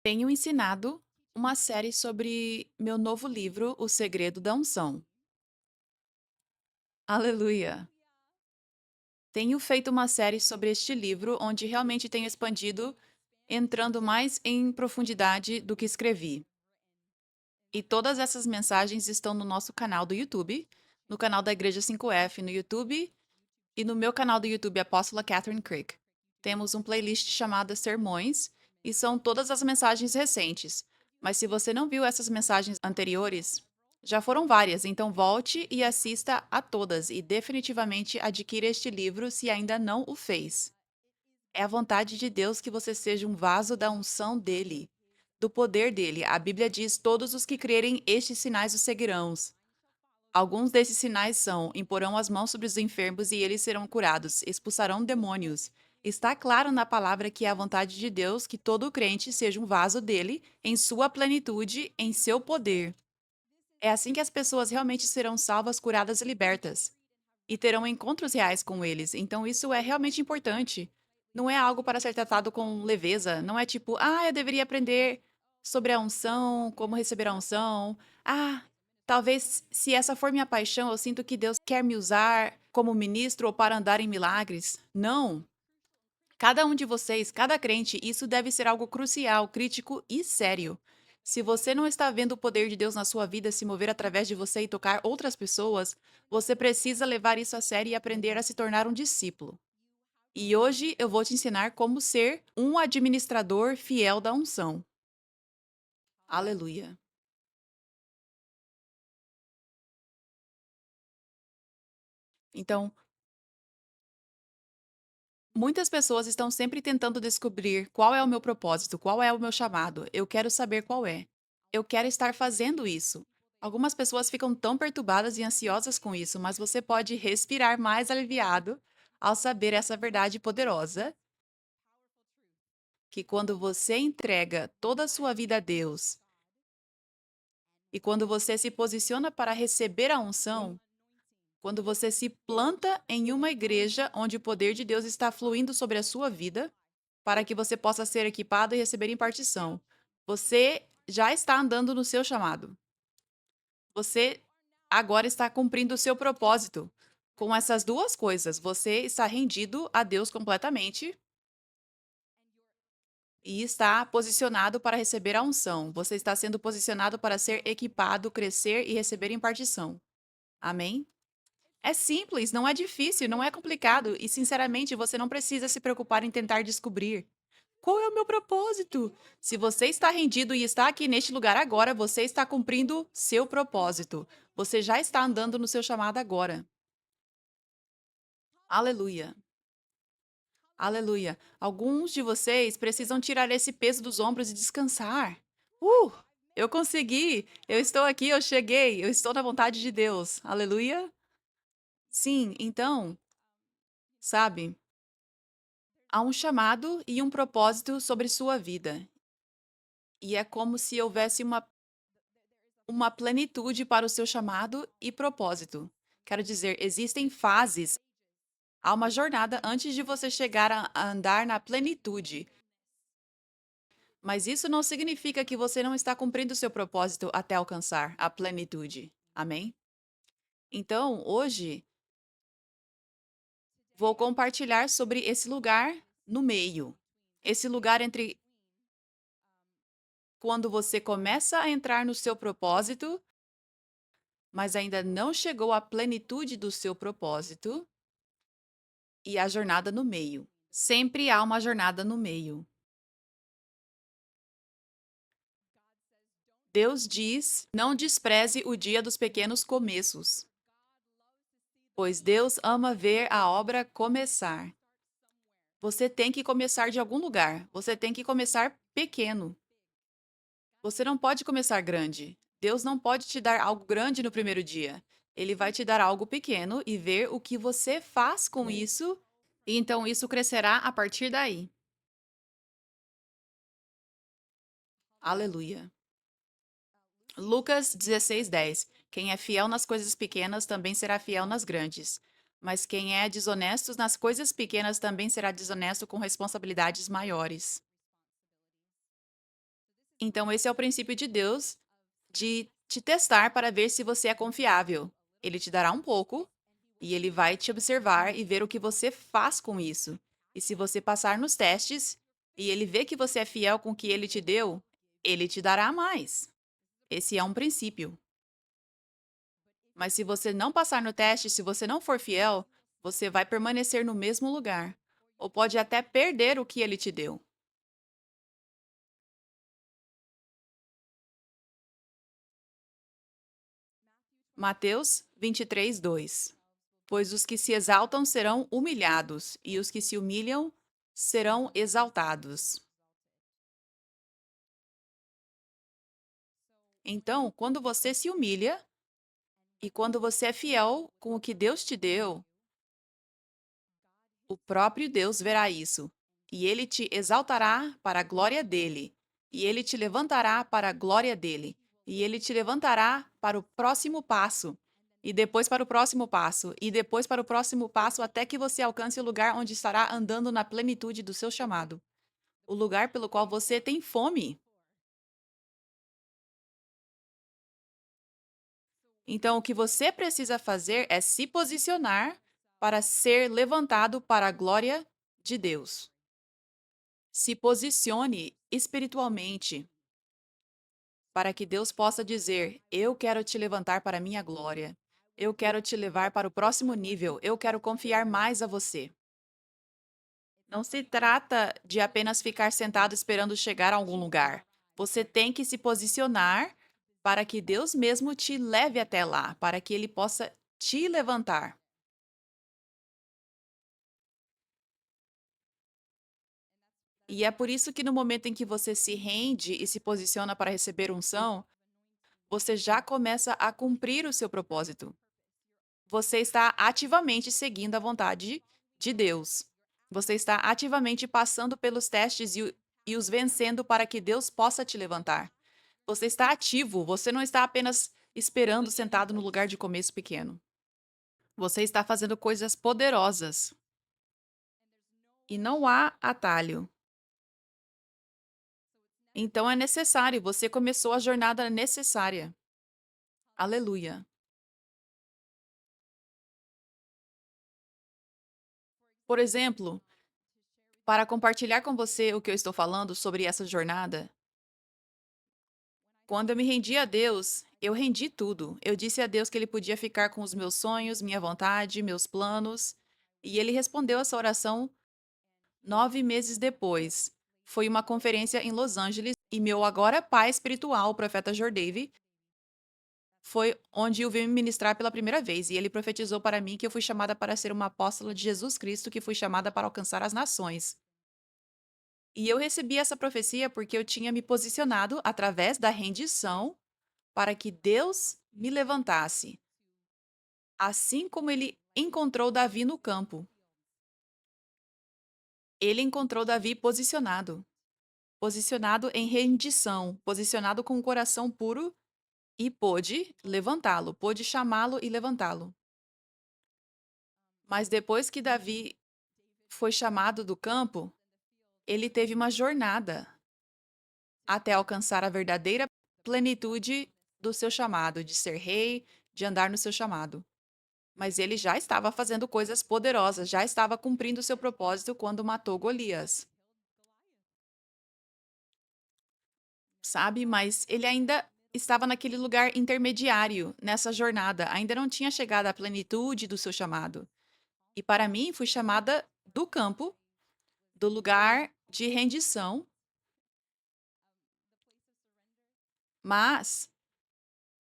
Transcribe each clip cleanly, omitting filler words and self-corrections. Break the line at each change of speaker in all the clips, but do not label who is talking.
Tenho ensinado uma série sobre meu novo livro, O Segredo da Unção. Aleluia! Tenho feito uma série sobre este livro, onde realmente tenho expandido, entrando mais em profundidade do que escrevi. E todas essas mensagens estão no nosso canal do YouTube, no canal da Igreja 5F no YouTube e no meu canal do YouTube Apóstola Catherine Crick. Temos um playlist chamada Sermões e são todas as mensagens recentes. Mas se você não viu essas mensagens anteriores, já foram várias, então volte e assista a todas e definitivamente adquira este livro se ainda não o fez. É a vontade de Deus que você seja um vaso da unção dele, do poder dele. A Bíblia diz: todos os que crerem, estes sinais os seguirão. Alguns desses sinais são: imporão as mãos sobre os enfermos e eles serão curados, expulsarão demônios. Está claro na palavra que é a vontade de Deus que todo crente seja um vaso dele, em sua plenitude, em seu poder. É assim que as pessoas realmente serão salvas, curadas e libertas. E terão encontros reais com eles. Então isso é realmente importante. Não é algo para ser tratado com leveza. Não é tipo, eu deveria aprender sobre a unção, como receber a unção. Talvez se essa for minha paixão, eu sinto que Deus quer me usar como ministro ou para andar em milagres. Não. Cada um de vocês, cada crente, isso deve ser algo crucial, crítico e sério. Se você não está vendo o poder de Deus na sua vida se mover através de você e tocar outras pessoas, você precisa levar isso a sério e aprender a se tornar um discípulo. E hoje eu vou te ensinar como ser um administrador fiel da unção. Aleluia. Então, muitas pessoas estão sempre tentando descobrir qual é o meu propósito, qual é o meu chamado. Eu quero saber qual é. Eu quero estar fazendo isso. Algumas pessoas ficam tão perturbadas e ansiosas com isso, mas você pode respirar mais aliviado ao saber essa verdade poderosa, que quando você entrega toda a sua vida a Deus e quando você se posiciona para receber a unção, quando você se planta em uma igreja onde o poder de Deus está fluindo sobre a sua vida, para que você possa ser equipado e receber impartição. Você já está andando no seu chamado. Você agora está cumprindo o seu propósito. Com essas duas coisas, você está rendido a Deus completamente e está posicionado para receber a unção. Você está sendo posicionado para ser equipado, crescer e receber impartição. Amém? É simples, não é difícil, não é complicado e, sinceramente, você não precisa se preocupar em tentar descobrir. Qual é o meu propósito? Se você está rendido e está aqui neste lugar agora, você está cumprindo seu propósito. Você já está andando no seu chamado agora. Aleluia. Aleluia. Alguns de vocês precisam tirar esse peso dos ombros e descansar. Uh! Eu consegui! Eu estou aqui, eu cheguei, eu estou na vontade de Deus. Aleluia. Sim, então, sabe, há um chamado e um propósito sobre sua vida. E é como se houvesse uma plenitude para o seu chamado e propósito. Quero dizer, existem fases, há uma jornada antes de você chegar a andar na plenitude. Mas isso não significa que você não está cumprindo o seu propósito até alcançar a plenitude. Amém? Então, hoje, vou compartilhar sobre esse lugar no meio. Esse lugar entre quando você começa a entrar no seu propósito, mas ainda não chegou à plenitude do seu propósito, e a jornada no meio. Sempre há uma jornada no meio. Deus diz: não despreze o dia dos pequenos começos, pois Deus ama ver a obra começar. Você tem que começar de algum lugar. Você tem que começar pequeno. Você não pode começar grande. Deus não pode te dar algo grande no primeiro dia. Ele vai te dar algo pequeno e ver o que você faz com isso, e então isso crescerá a partir daí. Aleluia. Lucas 16:10. Quem é fiel nas coisas pequenas também será fiel nas grandes. Mas quem é desonesto nas coisas pequenas também será desonesto com responsabilidades maiores. Então, esse é o princípio de Deus de te testar para ver se você é confiável. Ele te dará um pouco e ele vai te observar e ver o que você faz com isso. E se você passar nos testes e ele vê que você é fiel com o que ele te deu, ele te dará mais. Esse é um princípio. Mas se você não passar no teste, se você não for fiel, você vai permanecer no mesmo lugar. Ou pode até perder o que ele te deu. Mateus 23, 2. Pois os que se exaltam serão humilhados, e os que se humilham serão exaltados. Então, quando você se humilha e quando você é fiel com o que Deus te deu, o próprio Deus verá isso, e ele te exaltará para a glória dele, e ele te levantará para a glória dele, e ele te levantará para o próximo passo, e depois para o próximo passo, e depois para o próximo passo, até que você alcance o lugar onde estará andando na plenitude do seu chamado, o lugar pelo qual você tem fome. Então, o que você precisa fazer é se posicionar para ser levantado para a glória de Deus. Se posicione espiritualmente para que Deus possa dizer: Eu quero te levantar para a minha glória. Eu quero te levar para o próximo nível. Eu quero confiar mais a você. Não se trata de apenas ficar sentado esperando chegar a algum lugar. Você tem que se posicionar para que Deus mesmo te leve até lá, para que Ele possa te levantar. E é por isso que no momento em que você se rende e se posiciona para receber unção, você já começa a cumprir o seu propósito. Você está ativamente seguindo a vontade de Deus. Você está ativamente passando pelos testes e os vencendo para que Deus possa te levantar. Você está ativo, você não está apenas esperando sentado no lugar de começo pequeno. Você está fazendo coisas poderosas e não há atalho. Então é necessário, você começou a jornada necessária. Aleluia. Por exemplo, para compartilhar com você o que eu estou falando sobre essa jornada, quando eu me rendi a Deus, eu rendi tudo. Eu disse a Deus que Ele podia ficar com os meus sonhos, minha vontade, meus planos, e Ele respondeu essa oração 9 meses depois. Foi uma conferência em Los Angeles e meu agora pai espiritual, o profeta Jordave, foi onde eu vim ministrar pela primeira vez, e ele profetizou para mim que eu fui chamada para ser uma apóstola de Jesus Cristo, que fui chamada para alcançar as nações. E eu recebi essa profecia porque eu tinha me posicionado através da rendição para que Deus me levantasse, assim como ele encontrou Davi no campo. Ele encontrou Davi posicionado em rendição, posicionado com o coração puro e pôde levantá-lo, pôde chamá-lo e levantá-lo. Mas depois que Davi foi chamado do campo, ele teve uma jornada até alcançar a verdadeira plenitude do seu chamado, de ser rei, de andar no seu chamado. Mas ele já estava fazendo coisas poderosas, já estava cumprindo o seu propósito quando matou Golias, sabe? Mas ele ainda estava naquele lugar intermediário nessa jornada, ainda não tinha chegado à plenitude do seu chamado. E para mim, fui chamada do campo, do lugar de rendição, mas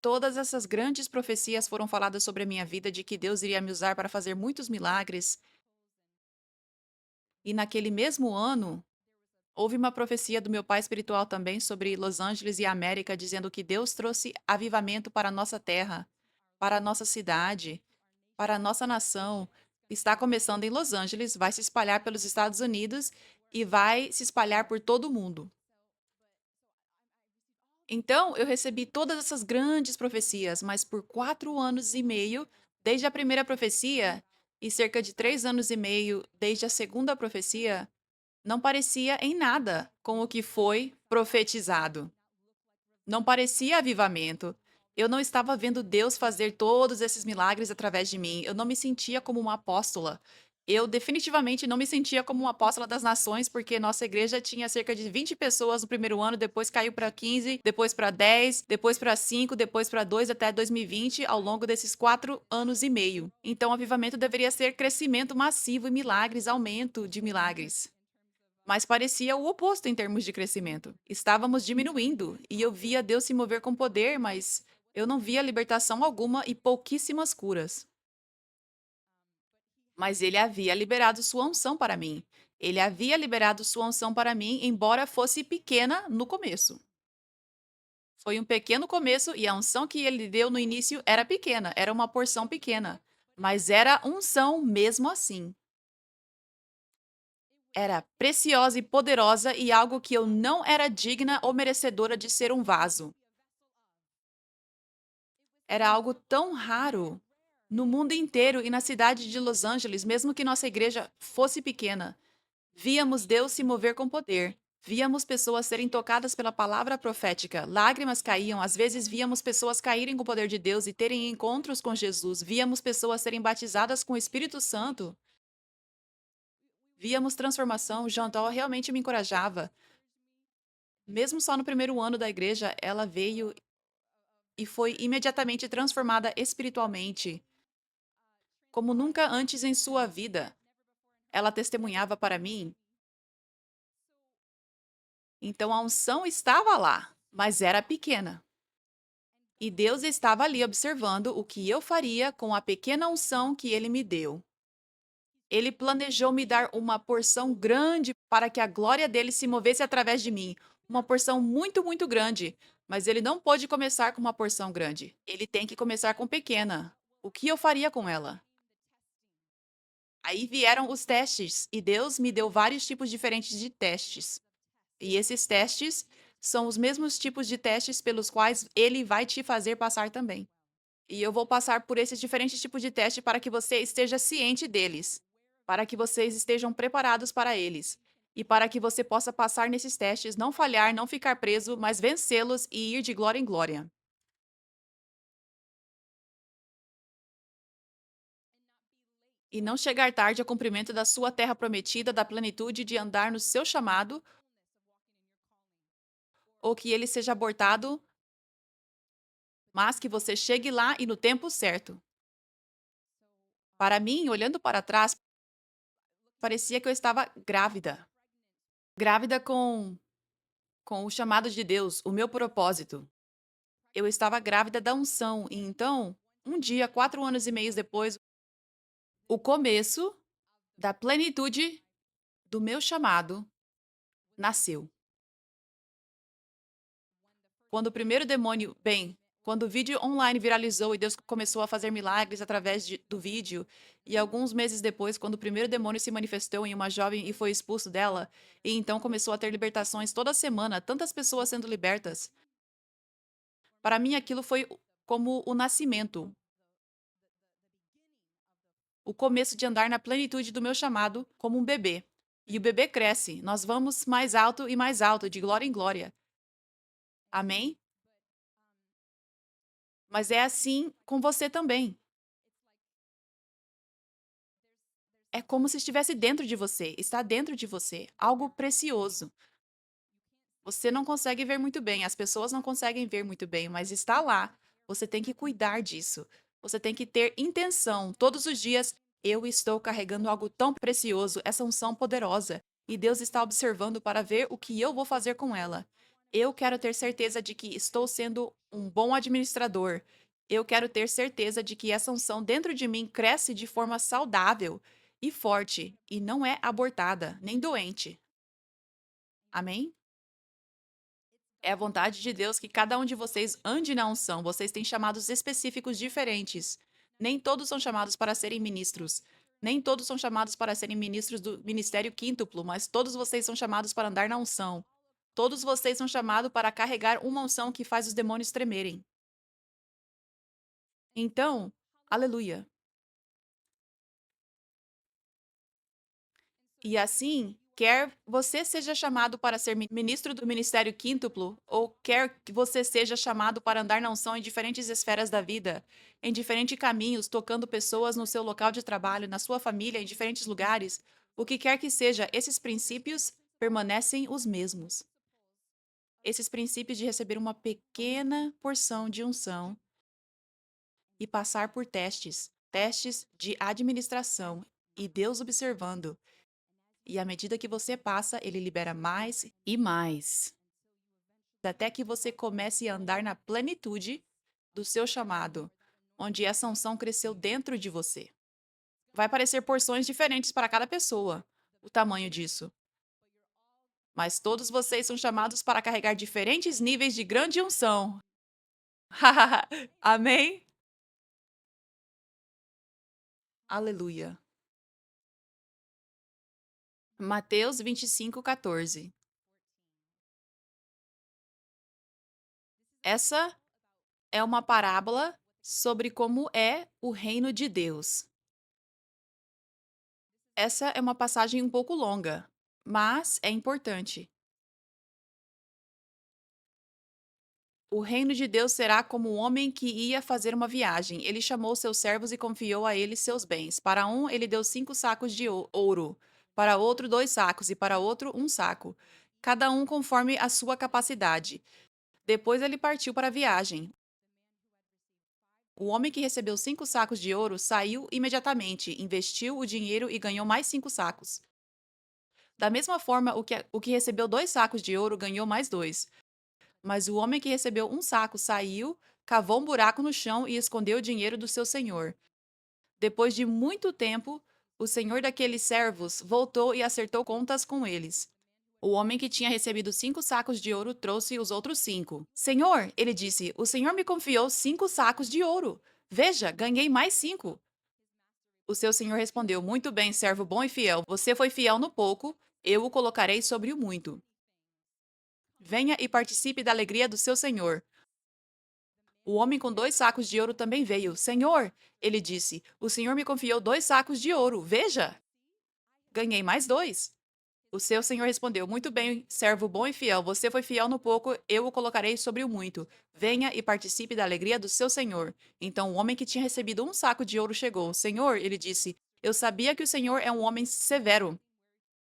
todas essas grandes profecias foram faladas sobre a minha vida de que Deus iria me usar para fazer muitos milagres. E naquele mesmo ano, houve uma profecia do meu pai espiritual também sobre Los Angeles e a América, dizendo que Deus trouxe avivamento para a nossa terra, para a nossa cidade, para a nossa nação. Está começando em Los Angeles, vai se espalhar pelos Estados Unidos e vai se espalhar por todo o mundo. Então, eu recebi todas essas grandes profecias, mas por 4 anos e meio, desde a primeira profecia, e cerca de 3 anos e meio desde a segunda profecia, não parecia em nada com o que foi profetizado. Não parecia avivamento. Eu não estava vendo Deus fazer todos esses milagres através de mim. Eu não me sentia como uma apóstola. Eu definitivamente não me sentia como uma apóstola das nações, porque nossa igreja tinha cerca de 20 pessoas no primeiro ano, depois caiu para 15, depois para 10, depois para 5, depois para 2 até 2020, ao longo desses 4 anos e meio. Então, o avivamento deveria ser crescimento massivo e milagres, aumento de milagres. Mas parecia o oposto em termos de crescimento. Estávamos diminuindo e eu via Deus se mover com poder, mas eu não via libertação alguma e pouquíssimas curas. Mas ele havia liberado sua unção para mim. Ele havia liberado sua unção para mim, embora fosse pequena no começo. Foi um pequeno começo e a unção que ele deu no início era pequena, era uma porção pequena, mas era unção mesmo assim. Era preciosa e poderosa e algo que eu não era digna ou merecedora de ser um vaso. Era algo tão raro no mundo inteiro e na cidade de Los Angeles, mesmo que nossa igreja fosse pequena. Víamos Deus se mover com poder. Víamos pessoas serem tocadas pela palavra profética. Lágrimas caíam. Às vezes víamos pessoas caírem com o poder de Deus e terem encontros com Jesus. Víamos pessoas serem batizadas com o Espírito Santo. Víamos transformação. Chantal realmente me encorajava. Mesmo só no primeiro ano da igreja, ela veio e foi imediatamente transformada espiritualmente, como nunca antes em sua vida. Ela testemunhava para mim. Então a unção estava lá, mas era pequena. E Deus estava ali observando o que eu faria com a pequena unção que ele me deu. Ele planejou me dar uma porção grande para que a glória dele se movesse através de mim. Uma porção muito, muito grande. Mas ele não pôde começar com uma porção grande. Ele tem que começar com pequena. O que eu faria com ela? Aí vieram os testes, e Deus me deu vários tipos diferentes de testes. E esses testes são os mesmos tipos de testes pelos quais ele vai te fazer passar também. E eu vou passar por esses diferentes tipos de teste para que você esteja ciente deles, para que vocês estejam preparados para eles, e para que você possa passar nesses testes, não falhar, não ficar preso, mas vencê-los e ir de glória em glória. E não chegar tarde ao cumprimento da sua terra prometida, da plenitude de andar no seu chamado, ou que ele seja abortado, mas que você chegue lá e no tempo certo. Para mim, olhando para trás, parecia que eu estava grávida. Grávida com o chamado de Deus, o meu propósito. Eu estava grávida da unção, e então, um dia, 4 anos e meio depois, o começo da plenitude do meu chamado nasceu. Quando o primeiro demônio, bem, quando o vídeo online viralizou e Deus começou a fazer milagres através do vídeo, e alguns meses depois, quando o primeiro demônio se manifestou em uma jovem e foi expulso dela, e então começou a ter libertações toda semana, tantas pessoas sendo libertas. Para mim, aquilo foi como o nascimento, o começo de andar na plenitude do meu chamado como um bebê. E o bebê cresce, nós vamos mais alto, de glória em glória. Amém? Mas é assim com você também. É como se estivesse dentro de você, está dentro de você, algo precioso. Você não consegue ver muito bem, as pessoas não conseguem ver muito bem, mas está lá. Você tem que cuidar disso. Você tem que ter intenção. Todos os dias, eu estou carregando algo tão precioso, essa unção poderosa, e Deus está observando para ver o que eu vou fazer com ela. Eu quero ter certeza de que estou sendo um bom administrador. Eu quero ter certeza de que essa unção dentro de mim cresce de forma saudável e forte, e não é abortada, nem doente. Amém? É a vontade de Deus que cada um de vocês ande na unção. Vocês têm chamados específicos diferentes. Nem todos são chamados para serem ministros. Nem todos são chamados para serem ministros do ministério quíntuplo, mas todos vocês são chamados para andar na unção. Todos vocês são chamados para carregar uma unção que faz os demônios tremerem. Então, aleluia. E assim, Quer você seja chamado para ser ministro do ministério quíntuplo, ou quer que você seja chamado para andar na unção em diferentes esferas da vida, em diferentes caminhos, tocando pessoas no seu local de trabalho, na sua família, em diferentes lugares, o que quer que seja, esses princípios permanecem os mesmos. Esses princípios de receber uma pequena porção de unção e passar por testes de administração, e Deus observando. E à medida que você passa, ele libera mais e mais, até que você comece a andar na plenitude do seu chamado, onde essa unção cresceu dentro de você. Vai parecer porções diferentes para cada pessoa, o tamanho disso. Mas todos vocês são chamados para carregar diferentes níveis de grande unção. Amém? Aleluia. Mateus 25:14. Essa é uma parábola sobre como é o reino de Deus. Essa é uma passagem um pouco longa, mas é importante. O reino de Deus será como um homem que ia fazer uma viagem. Ele chamou seus servos e confiou a eles seus bens. Para um, ele deu 5 sacos de ouro, para outro, 2 sacos, e para outro, 1 saco, cada um conforme a sua capacidade. Depois ele partiu para a viagem. O homem que recebeu 5 sacos de ouro saiu imediatamente, investiu o dinheiro e ganhou mais 5 sacos. Da mesma forma, o que recebeu 2 sacos de ouro ganhou mais dois. Mas o homem que recebeu 1 saco saiu, cavou um buraco no chão e escondeu o dinheiro do seu senhor. Depois de muito tempo, o senhor daqueles servos voltou e acertou contas com eles. O homem que tinha recebido 5 sacos de ouro trouxe os outros 5. Senhor, ele disse, o senhor me confiou 5 sacos de ouro. Veja, ganhei mais 5. O seu senhor respondeu: Muito bem, servo bom e fiel. Você foi fiel no pouco, eu o colocarei sobre o muito. Venha e participe da alegria do seu senhor. O homem com 2 sacos de ouro também veio. Senhor, ele disse, o senhor me confiou 2 sacos de ouro. Veja, ganhei mais 2. O seu senhor respondeu: Muito bem, servo bom e fiel. Você foi fiel no pouco, eu o colocarei sobre o muito. Venha e participe da alegria do seu senhor. Então o homem que tinha recebido 1 saco de ouro chegou. Senhor, ele disse, eu sabia que o senhor é um homem severo,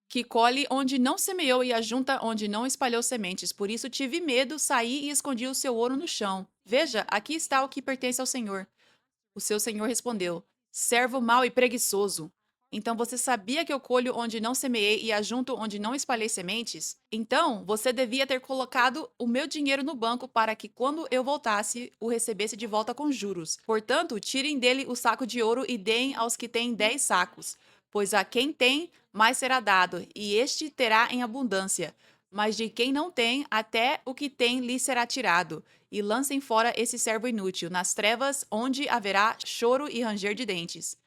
que colhe onde não semeou e ajunta onde não espalhou sementes. Por isso tive medo, saí e escondi o seu ouro no chão. Veja, aqui está o que pertence ao senhor. O seu senhor respondeu: Servo mau e preguiçoso. Então você sabia que eu colho onde não semeei e ajunto onde não espalhei sementes? Então você devia ter colocado o meu dinheiro no banco para que, quando eu voltasse, o recebesse de volta com juros. Portanto, tirem dele o saco de ouro e deem aos que têm 10 sacos. Pois a quem tem, mais será dado, e este terá em abundância. Mas de quem não tem, até o que tem lhe será tirado. E lancem fora esse servo inútil, nas trevas, onde haverá choro e ranger de dentes.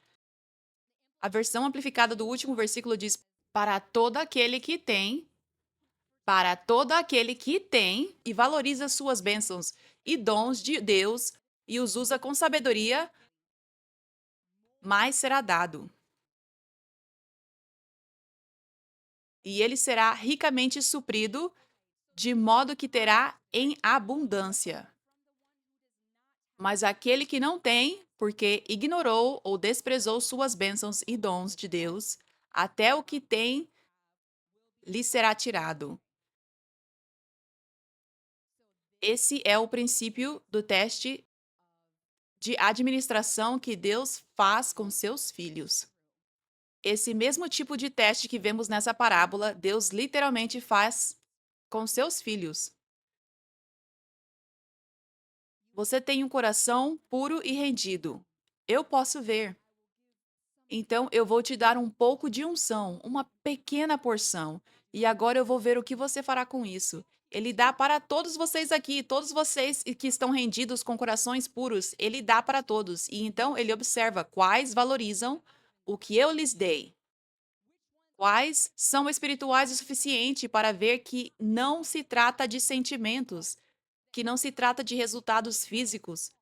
A versão amplificada do último versículo diz: para todo aquele que tem e valoriza suas bênçãos e dons de Deus e os usa com sabedoria, mais será dado. E ele será ricamente suprido, de modo que terá em abundância. Mas aquele que não tem, porque ignorou ou desprezou suas bênçãos e dons de Deus, até o que tem lhe será tirado. Esse é o princípio do teste de administração que Deus faz com seus filhos. Esse mesmo tipo de teste que vemos nessa parábola, Deus literalmente faz com seus filhos. Você tem um coração puro e rendido. Eu posso ver. Então eu vou te dar um pouco de unção, uma pequena porção. E agora eu vou ver o que você fará com isso. Ele dá para todos vocês aqui, todos vocês que estão rendidos com corações puros, ele dá para todos. E então ele observa quais valorizam o que eu lhes dei. Quais são espirituais o suficiente para ver que não se trata de sentimentos, que não se trata de resultados físicos,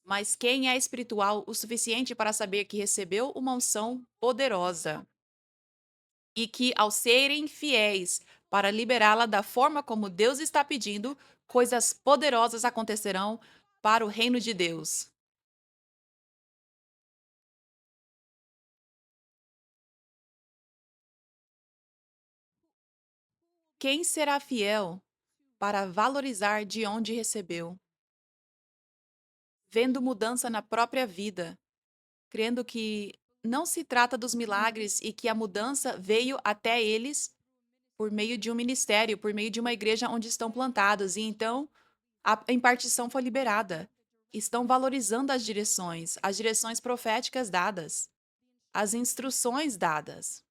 mas quem é espiritual o suficiente para saber que recebeu uma unção poderosa? e que, ao serem fiéis para liberá-la da forma como Deus está pedindo, coisas poderosas acontecerão para o reino de Deus. Quem será fiel para valorizar de onde recebeu, vendo mudança na própria vida, crendo que não se trata dos milagres e que a mudança veio até eles por meio de um ministério, por meio de uma igreja onde estão plantados, e então a impartição foi liberada. Estão valorizando as direções proféticas dadas, as instruções dadas.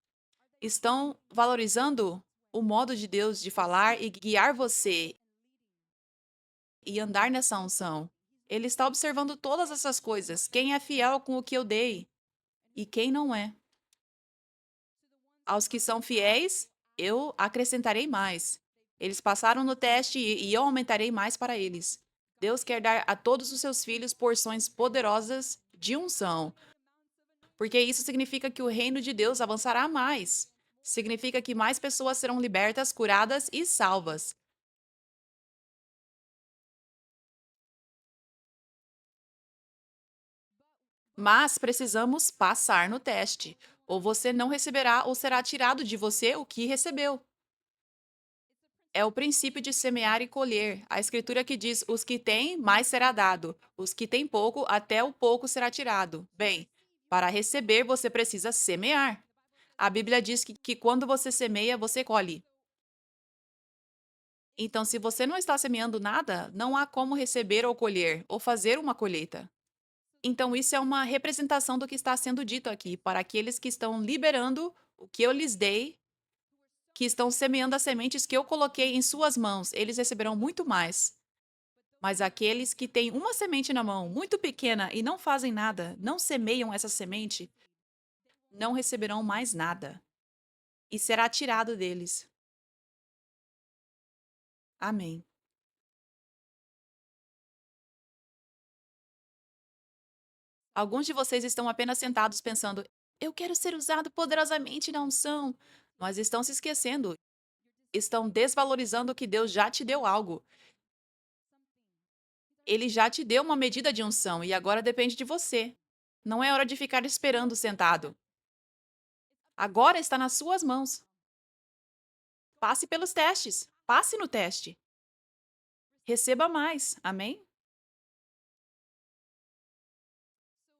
Estão valorizando o modo de Deus de falar e guiar você e andar nessa unção. Ele está observando todas essas coisas. Quem é fiel com o que eu dei e quem não é. Aos que são fiéis, eu acrescentarei mais. Eles passaram no teste e eu aumentarei mais para eles. Deus quer dar a todos os seus filhos porções poderosas de unção, porque isso significa que o reino de Deus avançará mais. Significa que mais pessoas serão libertas, curadas e salvas. Mas precisamos passar no teste, ou você não receberá ou será tirado de você o que recebeu. É o princípio de semear e colher. A escritura que diz: os que têm, mais será dado. Os que têm pouco, até o pouco será tirado. Bem, para receber, você precisa semear. A Bíblia diz que quando você semeia, você colhe. Então, se você não está semeando nada, não há como receber ou colher, ou fazer uma colheita. Então, isso é uma representação do que está sendo dito aqui, para aqueles que estão liberando o que eu lhes dei, que estão semeando as sementes que eu coloquei em suas mãos, eles receberão muito mais. Mas aqueles que têm uma semente na mão, muito pequena, e não fazem nada, não semeiam essa semente, não receberão mais nada. E será tirado deles. Amém. Alguns de vocês estão apenas sentados pensando: eu quero ser usado poderosamente na unção. Mas estão se esquecendo, estão desvalorizando que Deus já te deu algo. Ele já te deu uma medida de unção e agora depende de você. Não é hora de ficar esperando sentado. Agora está nas suas mãos. Passe pelos testes. Passe no teste. Receba mais. Amém?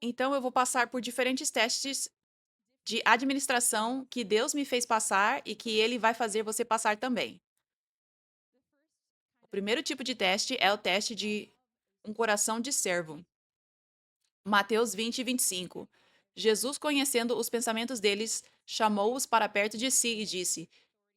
Então eu vou passar por diferentes testes de administração que Deus me fez passar e que ele vai fazer você passar também. O primeiro tipo de teste é o teste de um coração de servo. Mateus 20, 25. Jesus, conhecendo os pensamentos deles, chamou-os para perto de si e disse: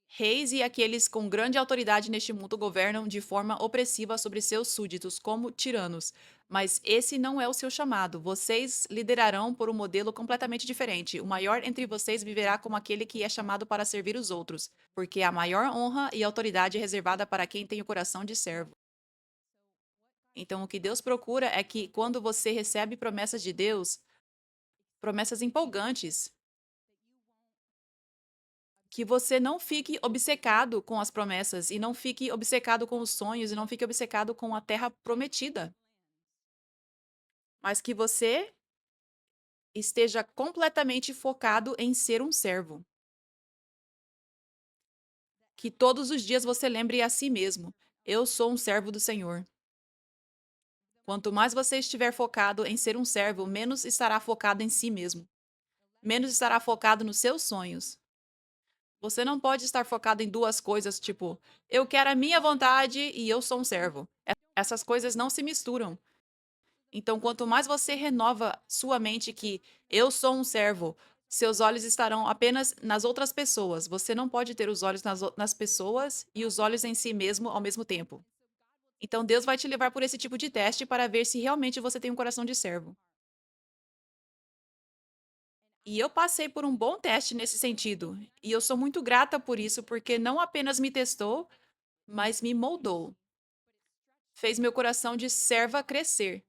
reis e aqueles com grande autoridade neste mundo governam de forma opressiva sobre seus súditos, como tiranos. Mas esse não é o seu chamado. Vocês liderarão por um modelo completamente diferente. O maior entre vocês viverá como aquele que é chamado para servir os outros, porque a maior honra e autoridade é reservada para quem tem o coração de servo. Então, o que Deus procura é que, quando você recebe promessas de Deus, promessas empolgantes, que você não fique obcecado com as promessas e não fique obcecado com os sonhos e não fique obcecado com a terra prometida, mas que você esteja completamente focado em ser um servo. Que todos os dias você lembre a si mesmo: eu sou um servo do Senhor. Quanto mais você estiver focado em ser um servo, menos estará focado em si mesmo. Menos estará focado nos seus sonhos. Você não pode estar focado em duas coisas, tipo, eu quero a minha vontade e eu sou um servo. Essas coisas não se misturam. Então, quanto mais você renova sua mente que eu sou um servo, seus olhos estarão apenas nas outras pessoas. Você não pode ter os olhos nas pessoas e os olhos em si mesmo ao mesmo tempo. Então, Deus vai te levar por esse tipo de teste para ver se realmente você tem um coração de servo. E eu passei por um bom teste nesse sentido. E eu sou muito grata por isso, porque não apenas me testou, mas me moldou. Fez meu coração de serva crescer.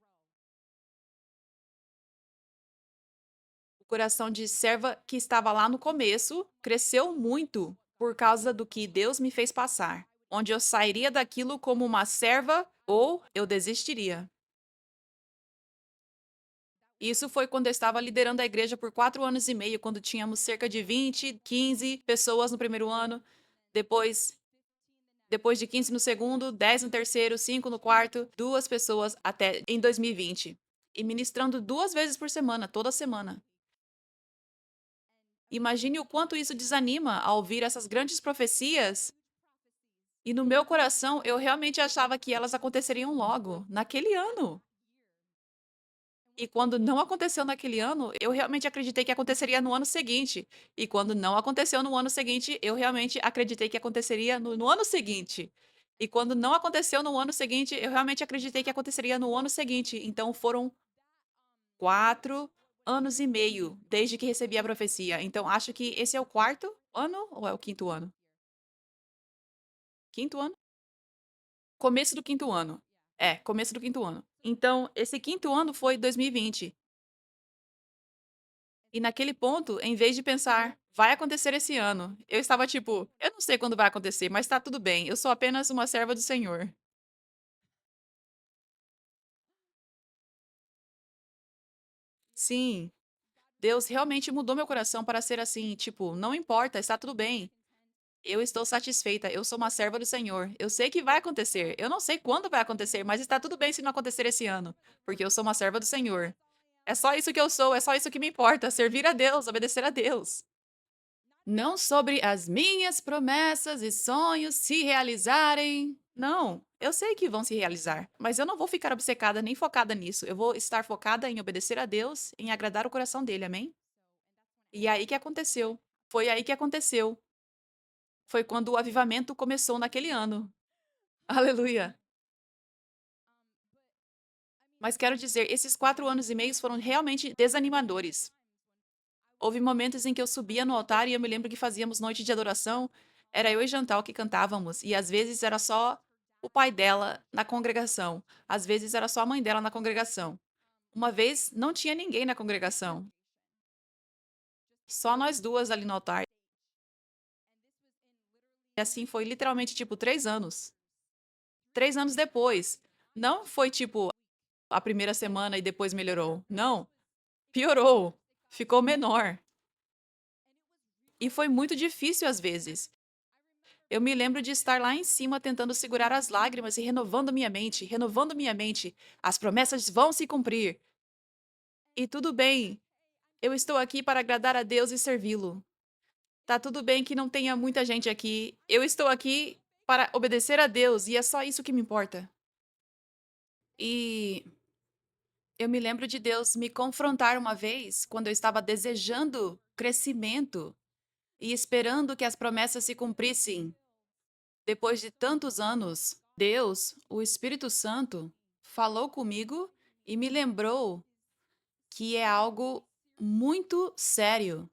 coração de serva que estava lá no começo cresceu muito por causa do que Deus me fez passar, onde eu sairia daquilo como uma serva ou eu desistiria. Isso foi quando eu estava liderando a igreja por 4 anos e meio, quando tínhamos cerca de 20, 15 pessoas no primeiro ano, depois depois de 15 no segundo, 10 no terceiro, 5 no quarto, 2 pessoas até em 2020. E ministrando 2 vezes por semana, toda semana. Imagine o quanto isso desanima ao ouvir essas grandes profecias. E no meu coração, eu realmente achava que elas aconteceriam logo, naquele ano. E quando não aconteceu naquele ano, eu realmente acreditei que aconteceria no ano seguinte. E quando não aconteceu no ano seguinte, eu realmente acreditei que aconteceria no ano seguinte. E quando não aconteceu no ano seguinte, eu realmente acreditei que aconteceria no ano seguinte. Então foram 4 anos e meio desde que recebi a profecia. Então acho que esse é o quarto ano ou é o quinto ano? Quinto ano? Começo do quinto ano. É, começo do quinto ano. Então, esse quinto ano foi 2020. E naquele ponto, em vez de pensar, vai acontecer esse ano, eu estava tipo, eu não sei quando vai acontecer, mas tá tudo bem, eu sou apenas uma serva do Senhor. Sim, Deus realmente mudou meu coração para ser assim, tipo, não importa, está tudo bem. Eu estou satisfeita, eu sou uma serva do Senhor. Eu sei que vai acontecer. Eu não sei quando vai acontecer, mas está tudo bem se não acontecer esse ano, porque eu sou uma serva do Senhor. É só isso que eu sou, é só isso que me importa, servir a Deus, obedecer a Deus. Não sobre as minhas promessas e sonhos se realizarem. Não, eu sei que vão se realizar, mas eu não vou ficar obcecada nem focada nisso. Eu vou estar focada em obedecer a Deus, em agradar o coração dele, amém? E aí que aconteceu. Foi aí que aconteceu. Foi quando o avivamento começou naquele ano. Aleluia. Mas quero dizer, esses 4 anos e meio foram realmente desanimadores. Houve momentos em que eu subia no altar e eu me lembro que fazíamos noite de adoração. Era eu e Jantal que cantávamos, e às vezes era só o pai dela na congregação, às vezes era só a mãe dela na congregação. Uma vez não tinha ninguém na congregação, só nós duas ali no altar. E assim foi literalmente tipo 3 anos. 3 anos depois. Não foi tipo a primeira semana e depois melhorou. Não, piorou, ficou menor. E foi muito difícil às vezes. Eu me lembro de estar lá em cima tentando segurar as lágrimas e renovando minha mente, renovando minha mente. As promessas vão se cumprir. E tudo bem, eu estou aqui para agradar a Deus e servi-lo. Tá tudo bem que não tenha muita gente aqui. Eu estou aqui para obedecer a Deus e é só isso que me importa. E eu me lembro de Deus me confrontar uma vez quando eu estava desejando crescimento e esperando que as promessas se cumprissem. Depois de tantos anos, Deus, o Espírito Santo, falou comigo e me lembrou que é algo muito sério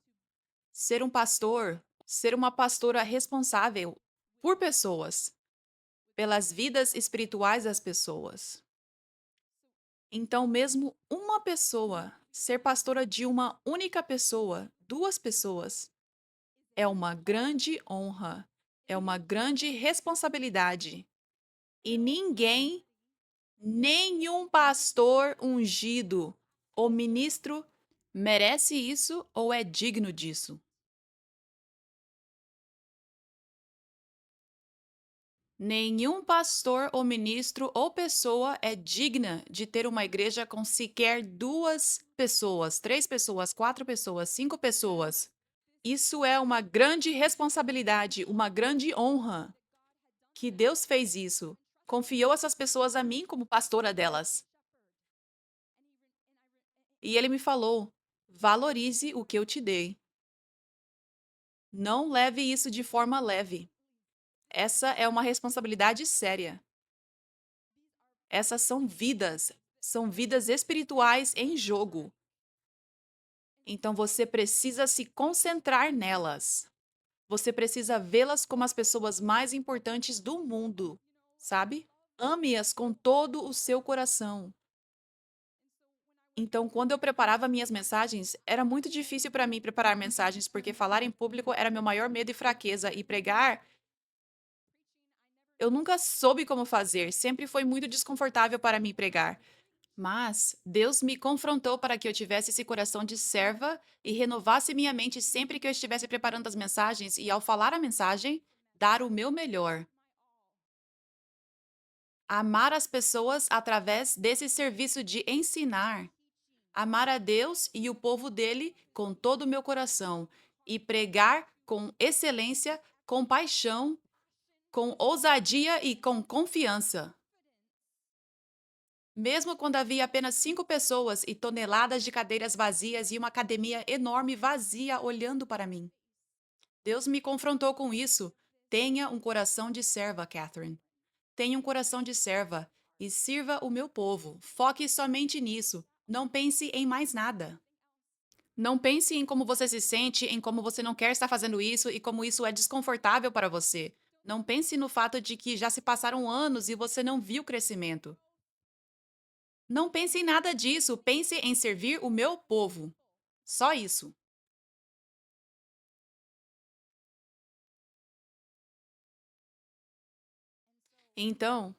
ser um pastor, ser uma pastora responsável por pessoas, pelas vidas espirituais das pessoas. Então, mesmo uma pessoa ser pastora de uma única pessoa, 2 pessoas, é uma grande honra, é uma grande responsabilidade. E ninguém, nenhum pastor ungido ou ministro merece isso ou é digno disso. Nenhum pastor ou ministro ou pessoa é digna de ter uma igreja com sequer 2 pessoas, 3 pessoas, 4 pessoas, 5 pessoas. Isso é uma grande responsabilidade, uma grande honra. Que Deus fez isso. Confiou essas pessoas a mim como pastora delas. E ele me falou: valorize o que eu te dei. Não leve isso de forma leve. Essa é uma responsabilidade séria. Essas são vidas espirituais em jogo. Então você precisa se concentrar nelas. Você precisa vê-las como as pessoas mais importantes do mundo, sabe? Ame-as com todo o seu coração. Então, quando eu preparava minhas mensagens, era muito difícil para mim preparar mensagens, porque falar em público era meu maior medo e fraqueza, e pregar, eu nunca soube como fazer, sempre foi muito desconfortável para mim pregar. Mas Deus me confrontou para que eu tivesse esse coração de serva e renovasse minha mente sempre que eu estivesse preparando as mensagens e, ao falar a mensagem, dar o meu melhor. Amar as pessoas através desse serviço de ensinar. Amar a Deus e o povo dele com todo o meu coração e pregar com excelência, com paixão, com ousadia e com confiança. Mesmo quando havia apenas 5 pessoas e toneladas de cadeiras vazias e uma academia enorme vazia olhando para mim. Deus me confrontou com isso. Tenha um coração de serva, Catherine. Tenha um coração de serva e sirva o meu povo. Foque somente nisso. Não pense em mais nada. Não pense em como você se sente, em como você não quer estar fazendo isso e como isso é desconfortável para você. Não pense no fato de que já se passaram anos e você não viu crescimento. Não pense em nada disso, pense em servir o meu povo. Só isso. Então,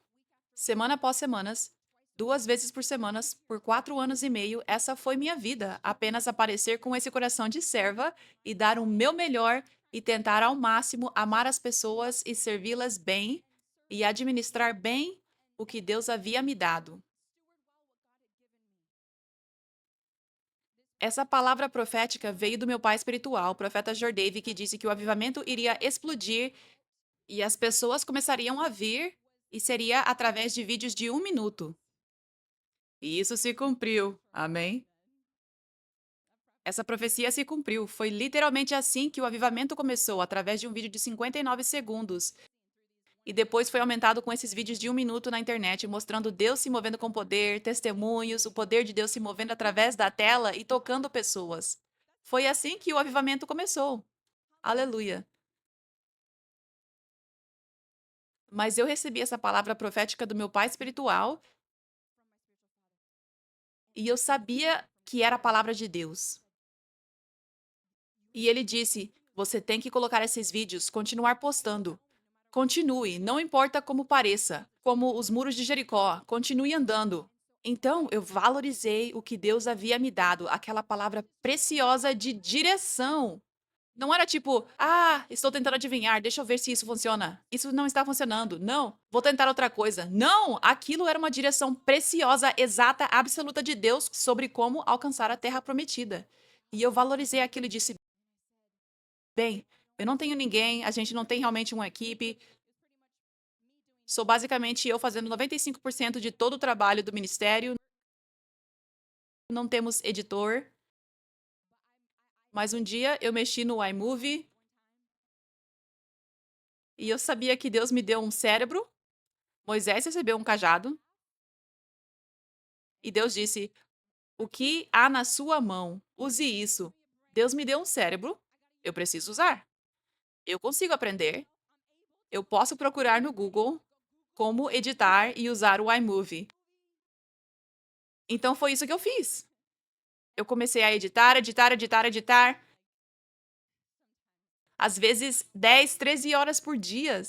semana após semanas, 2 vezes por semana, por 4 anos e meio, essa foi minha vida. Apenas aparecer com esse coração de serva e dar o meu melhor e tentar ao máximo amar as pessoas e servi-las bem e administrar bem o que Deus havia me dado. Essa palavra profética veio do meu pai espiritual, o profeta Jordave, que disse que o avivamento iria explodir e as pessoas começariam a vir e seria através de vídeos de 1 minuto. E isso se cumpriu. Amém? Essa profecia se cumpriu. Foi literalmente assim que o avivamento começou, através de um vídeo de 59 segundos. E depois foi aumentado com esses vídeos de 1 minuto na internet, mostrando Deus se movendo com poder, testemunhos, o poder de Deus se movendo através da tela e tocando pessoas. Foi assim que o avivamento começou. Aleluia. Mas eu recebi essa palavra profética do meu pai espiritual e eu sabia que era a palavra de Deus. E ele disse: Você tem que colocar esses vídeos, continuar postando. Continue, não importa como pareça, como os muros de Jericó, continue andando. Então eu valorizei o que Deus havia me dado, aquela palavra preciosa de direção. Não era tipo, estou tentando adivinhar, deixa eu ver se isso funciona. Isso não está funcionando. Não, vou tentar outra coisa. Não, aquilo era uma direção preciosa, exata, absoluta de Deus sobre como alcançar a terra prometida. E eu valorizei aquilo e disse: bem, eu não tenho ninguém, a gente não tem realmente uma equipe. Sou basicamente eu fazendo 95% de todo o trabalho do ministério. Não temos editor. Mas um dia eu mexi no iMovie e eu sabia que Deus me deu um cérebro. Moisés recebeu um cajado e Deus disse: O que há na sua mão? Use isso. Deus me deu um cérebro, eu preciso usar. Eu consigo aprender. Eu posso procurar no Google como editar e usar o iMovie. Então foi isso que eu fiz. Eu comecei a editar, editar, editar, editar. Às vezes 10, 13 horas por dia.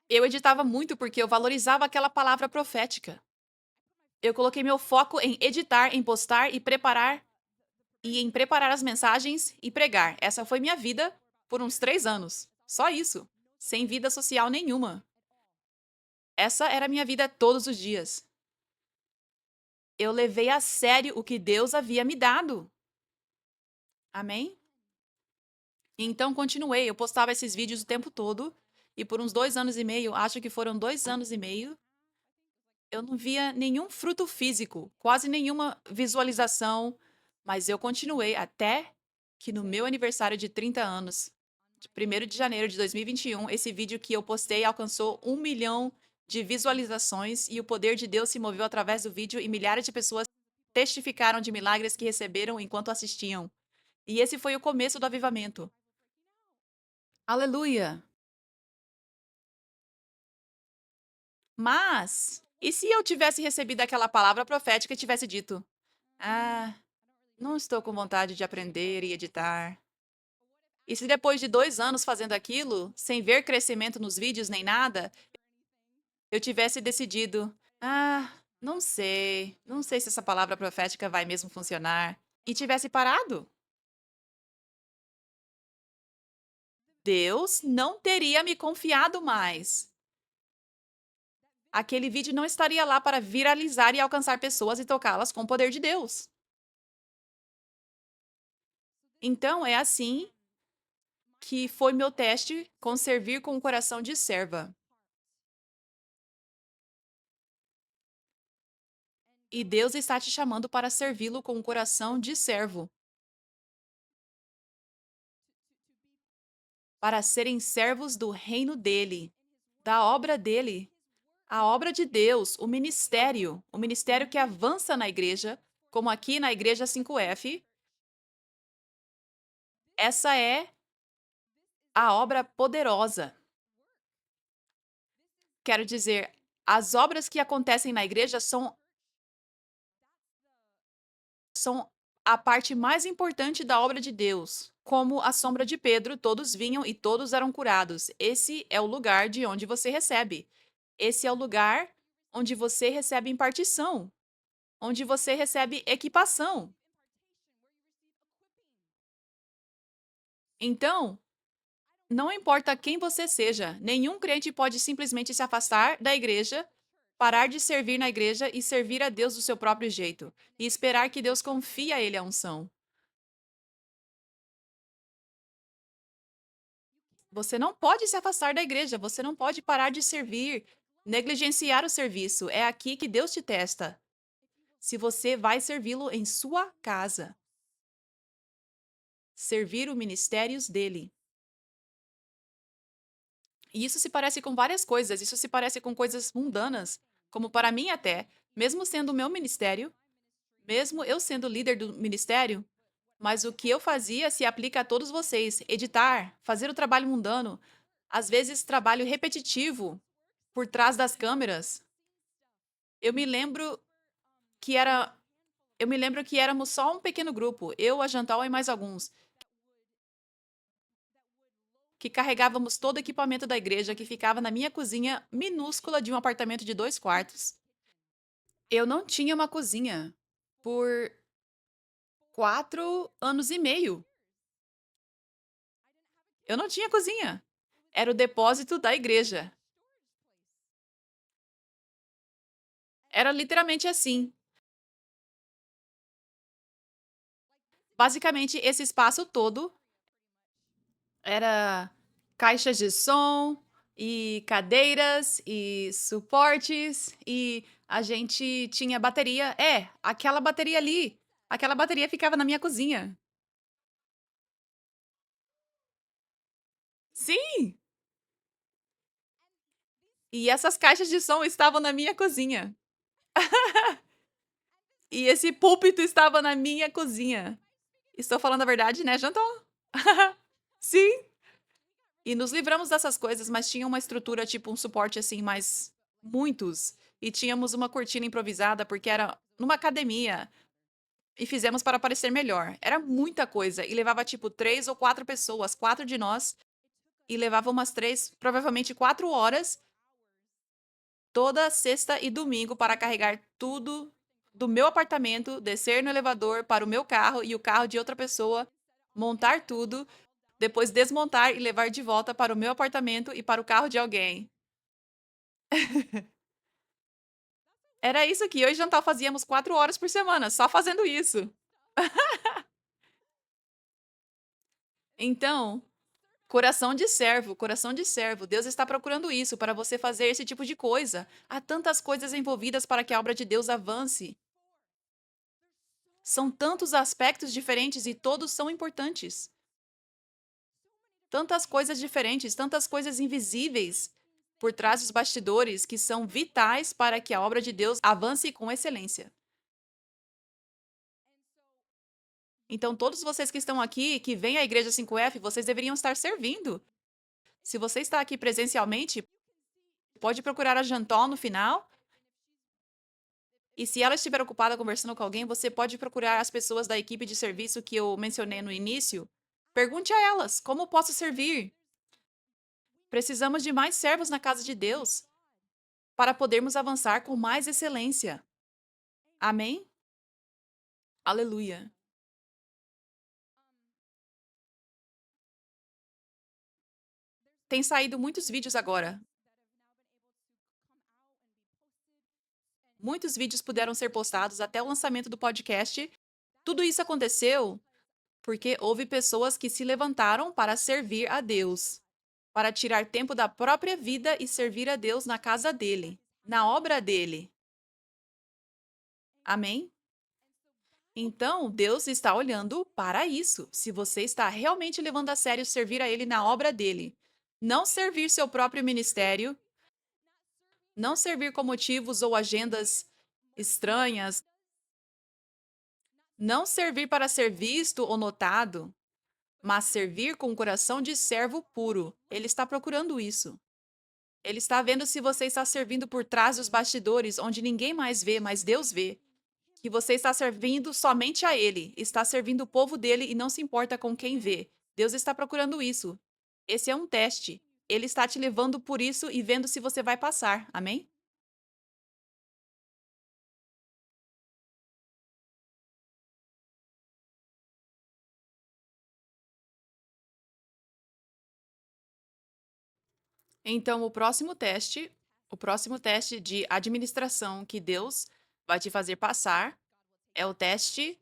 Eu editava muito porque eu valorizava aquela palavra profética. Eu coloquei meu foco em editar, em postar e preparar, e em preparar as mensagens e pregar. Essa foi minha vida por uns 3 anos. Só isso. Sem vida social nenhuma. Essa era a minha vida todos os dias. Eu levei a sério o que Deus havia me dado. Amém? Então continuei. Eu postava esses vídeos o tempo todo. E por uns 2 anos e meio, acho que foram 2 anos e meio, eu não via nenhum fruto físico, quase nenhuma visualização, mas eu continuei até que no meu aniversário de 30 anos, de 1º de janeiro de 2021, esse vídeo que eu postei alcançou 1 milhão de visualizações e o poder de Deus se moveu através do vídeo e milhares de pessoas testificaram de milagres que receberam enquanto assistiam. E esse foi o começo do avivamento. Aleluia! Mas, e se eu tivesse recebido aquela palavra profética e tivesse dito: Ah, não estou com vontade de aprender e editar. E se depois de 2 anos fazendo aquilo, sem ver crescimento nos vídeos nem nada, eu tivesse decidido: ah, não sei se essa palavra profética vai mesmo funcionar, e tivesse parado, Deus não teria me confiado mais. Aquele vídeo não estaria lá para viralizar e alcançar pessoas e tocá-las com o poder de Deus. Então, é assim que foi meu teste com servir com o coração de serva. E Deus está te chamando para servi-lo com o coração de servo, para serem servos do reino dele, da obra dele, a obra de Deus, o ministério que avança na igreja, como aqui na Igreja 5F. Essa é a obra poderosa. Quero dizer, as obras que acontecem na igreja são a parte mais importante da obra de Deus. Como a sombra de Pedro, todos vinham e todos eram curados. Esse é o lugar de onde você recebe. Esse é o lugar onde você recebe impartição, onde você recebe equipação. Então, não importa quem você seja, nenhum crente pode simplesmente se afastar da igreja, parar de servir na igreja e servir a Deus do seu próprio jeito, e esperar que Deus confie a ele a unção. Você não pode se afastar da igreja, você não pode parar de servir, negligenciar o serviço. É aqui que Deus te testa. Se você vai servi-lo em sua casa, servir os ministérios dele. E isso se parece com várias coisas, isso se parece com coisas mundanas, como para mim até, mesmo sendo o meu ministério, mesmo eu sendo líder do ministério, mas o que eu fazia se aplica a todos vocês: editar, fazer o trabalho mundano, às vezes trabalho repetitivo por trás das câmeras. Eu me lembro que era eu me lembro que éramos só um pequeno grupo, eu, a Jantal e mais alguns, que carregávamos todo o equipamento da igreja que ficava na minha cozinha minúscula de um apartamento de 2 quartos. Eu não tinha uma cozinha por 4 anos e meio. Eu não tinha cozinha. Era o depósito da igreja. Era literalmente assim. Basicamente, esse espaço todo era caixas de som e cadeiras e suportes e a gente tinha bateria. É, aquela bateria ali. Aquela bateria ficava na minha cozinha. Sim! E essas caixas de som estavam na minha cozinha. E esse púlpito estava na minha cozinha. Estou falando a verdade, né, Janton? Sim. E nos livramos dessas coisas, mas tinha uma estrutura, tipo um suporte assim, mais muitos. E tínhamos uma cortina improvisada porque era numa academia. E fizemos para parecer melhor. Era muita coisa. E levava tipo 3 ou 4 pessoas, 4 de nós. E levava umas 3, provavelmente 4 horas, toda sexta e domingo para carregar tudo do meu apartamento, descer no elevador para o meu carro e o carro de outra pessoa, montar tudo, depois desmontar e levar de volta para o meu apartamento e para o carro de alguém. Era isso que eu e Jantal fazíamos 4 horas por semana, só fazendo isso. Então, coração de servo, coração de servo. Deus está procurando isso para você fazer esse tipo de coisa. Há tantas coisas envolvidas para que a obra de Deus avance. São tantos aspectos diferentes e todos são importantes. Tantas coisas diferentes, tantas coisas invisíveis por trás dos bastidores que são vitais para que a obra de Deus avance com excelência. Então, todos vocês que estão aqui, que vêm à Igreja 5F, vocês deveriam estar servindo. Se você está aqui presencialmente, pode procurar a Jantol no final. E se ela estiver ocupada conversando com alguém, você pode procurar as pessoas da equipe de serviço que eu mencionei no início. Pergunte a elas: como posso servir? Precisamos de mais servos na casa de Deus para podermos avançar com mais excelência. Amém? Aleluia. Tem saído muitos vídeos agora. Muitos vídeos puderam ser postados até o lançamento do podcast. Tudo isso aconteceu porque houve pessoas que se levantaram para servir a Deus, para tirar tempo da própria vida e servir a Deus na casa dele, na obra dele. Amém? Então, Deus está olhando para isso. Se você está realmente levando a sério servir a Ele na obra dele, não servir seu próprio ministério, não servir com motivos ou agendas estranhas, não servir para ser visto ou notado, mas servir com o coração de servo puro. Ele está procurando isso. Ele está vendo se você está servindo por trás dos bastidores, onde ninguém mais vê, mas Deus vê. Que você está servindo somente a Ele, está servindo o povo dele e não se importa com quem vê. Deus está procurando isso. Esse é um teste. Ele está te levando por isso e vendo se você vai passar. Amém? Então, o próximo teste de administração que Deus vai te fazer passar é o teste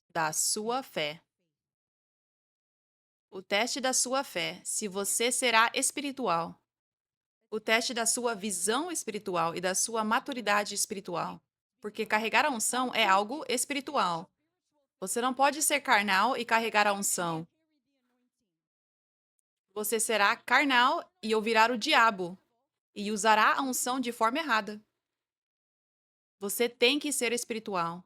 da sua fé. O teste da sua fé, se você será espiritual. O teste da sua visão espiritual e da sua maturidade espiritual. Porque carregar a unção é algo espiritual. Você não pode ser carnal e carregar a unção. Você será carnal e ouvirá o diabo e usará a unção de forma errada. Você tem que ser espiritual.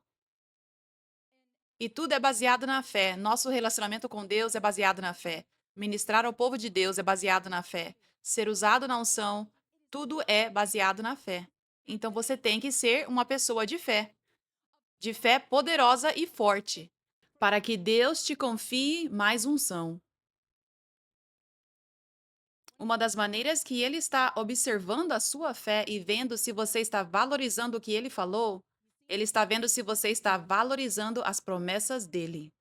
E tudo é baseado na fé. Nosso relacionamento com Deus é baseado na fé. Ministrar ao povo de Deus é baseado na fé. Ser usado na unção, tudo é baseado na fé. Então você tem que ser uma pessoa de fé poderosa e forte, para que Deus te confie mais unção. Uma das maneiras que ele está observando a sua fé e vendo se você está valorizando o que ele falou, ele está vendo se você está valorizando as promessas dele.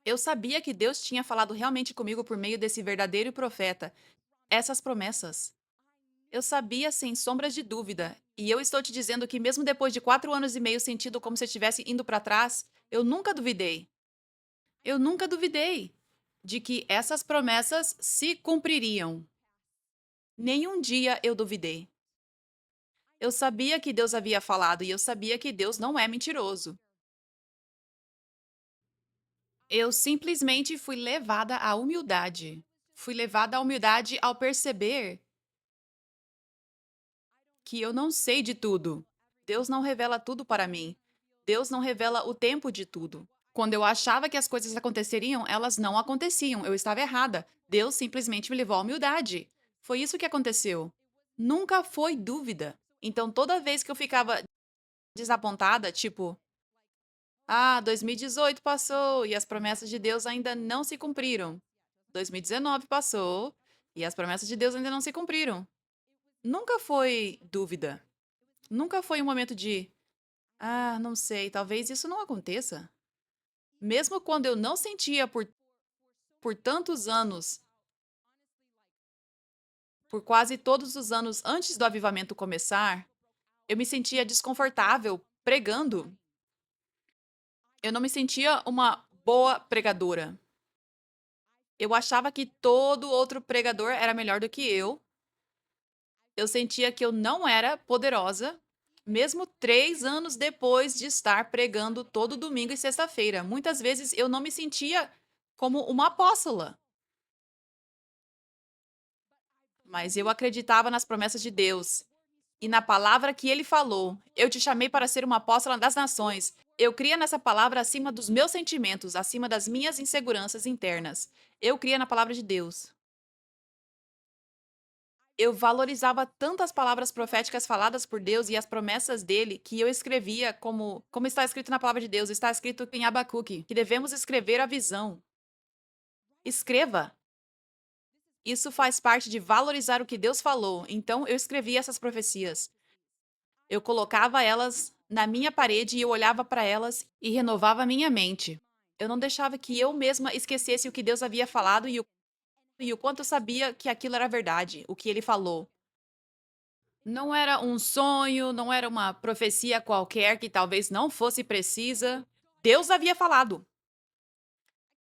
Eu sabia que Deus tinha falado realmente comigo por meio desse verdadeiro profeta, essas promessas. Eu sabia sem sombras de dúvida. E eu estou te dizendo que, mesmo depois de 4 anos e meio sentindo como se eu estivesse indo para trás, eu nunca duvidei. Eu nunca duvidei de que essas promessas se cumpririam. Nenhum dia eu duvidei. Eu sabia que Deus havia falado e eu sabia que Deus não é mentiroso. Eu simplesmente fui levada à humildade. Fui levada à humildade ao perceber que eu não sei de tudo. Deus não revela tudo para mim. Deus não revela o tempo de tudo. Quando eu achava que as coisas aconteceriam, elas não aconteciam. Eu estava errada. Deus simplesmente me levou à humildade. Foi isso que aconteceu. Nunca foi dúvida. Então, toda vez que eu ficava desapontada, tipo, 2018 passou e as promessas de Deus ainda não se cumpriram. 2019 passou e as promessas de Deus ainda não se cumpriram. Nunca foi dúvida. Nunca foi um momento de, não sei, talvez isso não aconteça. Mesmo quando eu não sentia por tantos anos, por quase todos os anos antes do avivamento começar, eu me sentia desconfortável pregando. Eu não me sentia uma boa pregadora. Eu achava que todo outro pregador era melhor do que eu. Eu sentia que eu não era poderosa, mesmo 3 anos depois de estar pregando todo domingo e sexta-feira. Muitas vezes eu não me sentia como uma apóstola. Mas eu acreditava nas promessas de Deus e na palavra que ele falou. Eu te chamei para ser uma apóstola das nações. Eu cria nessa palavra acima dos meus sentimentos, acima das minhas inseguranças internas. Eu cria na palavra de Deus. Eu valorizava tanto as palavras proféticas faladas por Deus e as promessas dele que eu escrevia como está escrito na palavra de Deus, está escrito em Abacuque, que devemos escrever a visão. Escreva. Isso faz parte de valorizar o que Deus falou. Então eu escrevia essas profecias. Eu colocava elas na minha parede e eu olhava para elas e renovava a minha mente. Eu não deixava que eu mesma esquecesse o que Deus havia falado e o quanto eu sabia que aquilo era verdade, o que ele falou. Não era um sonho, não era uma profecia qualquer que talvez não fosse precisa. Deus havia falado.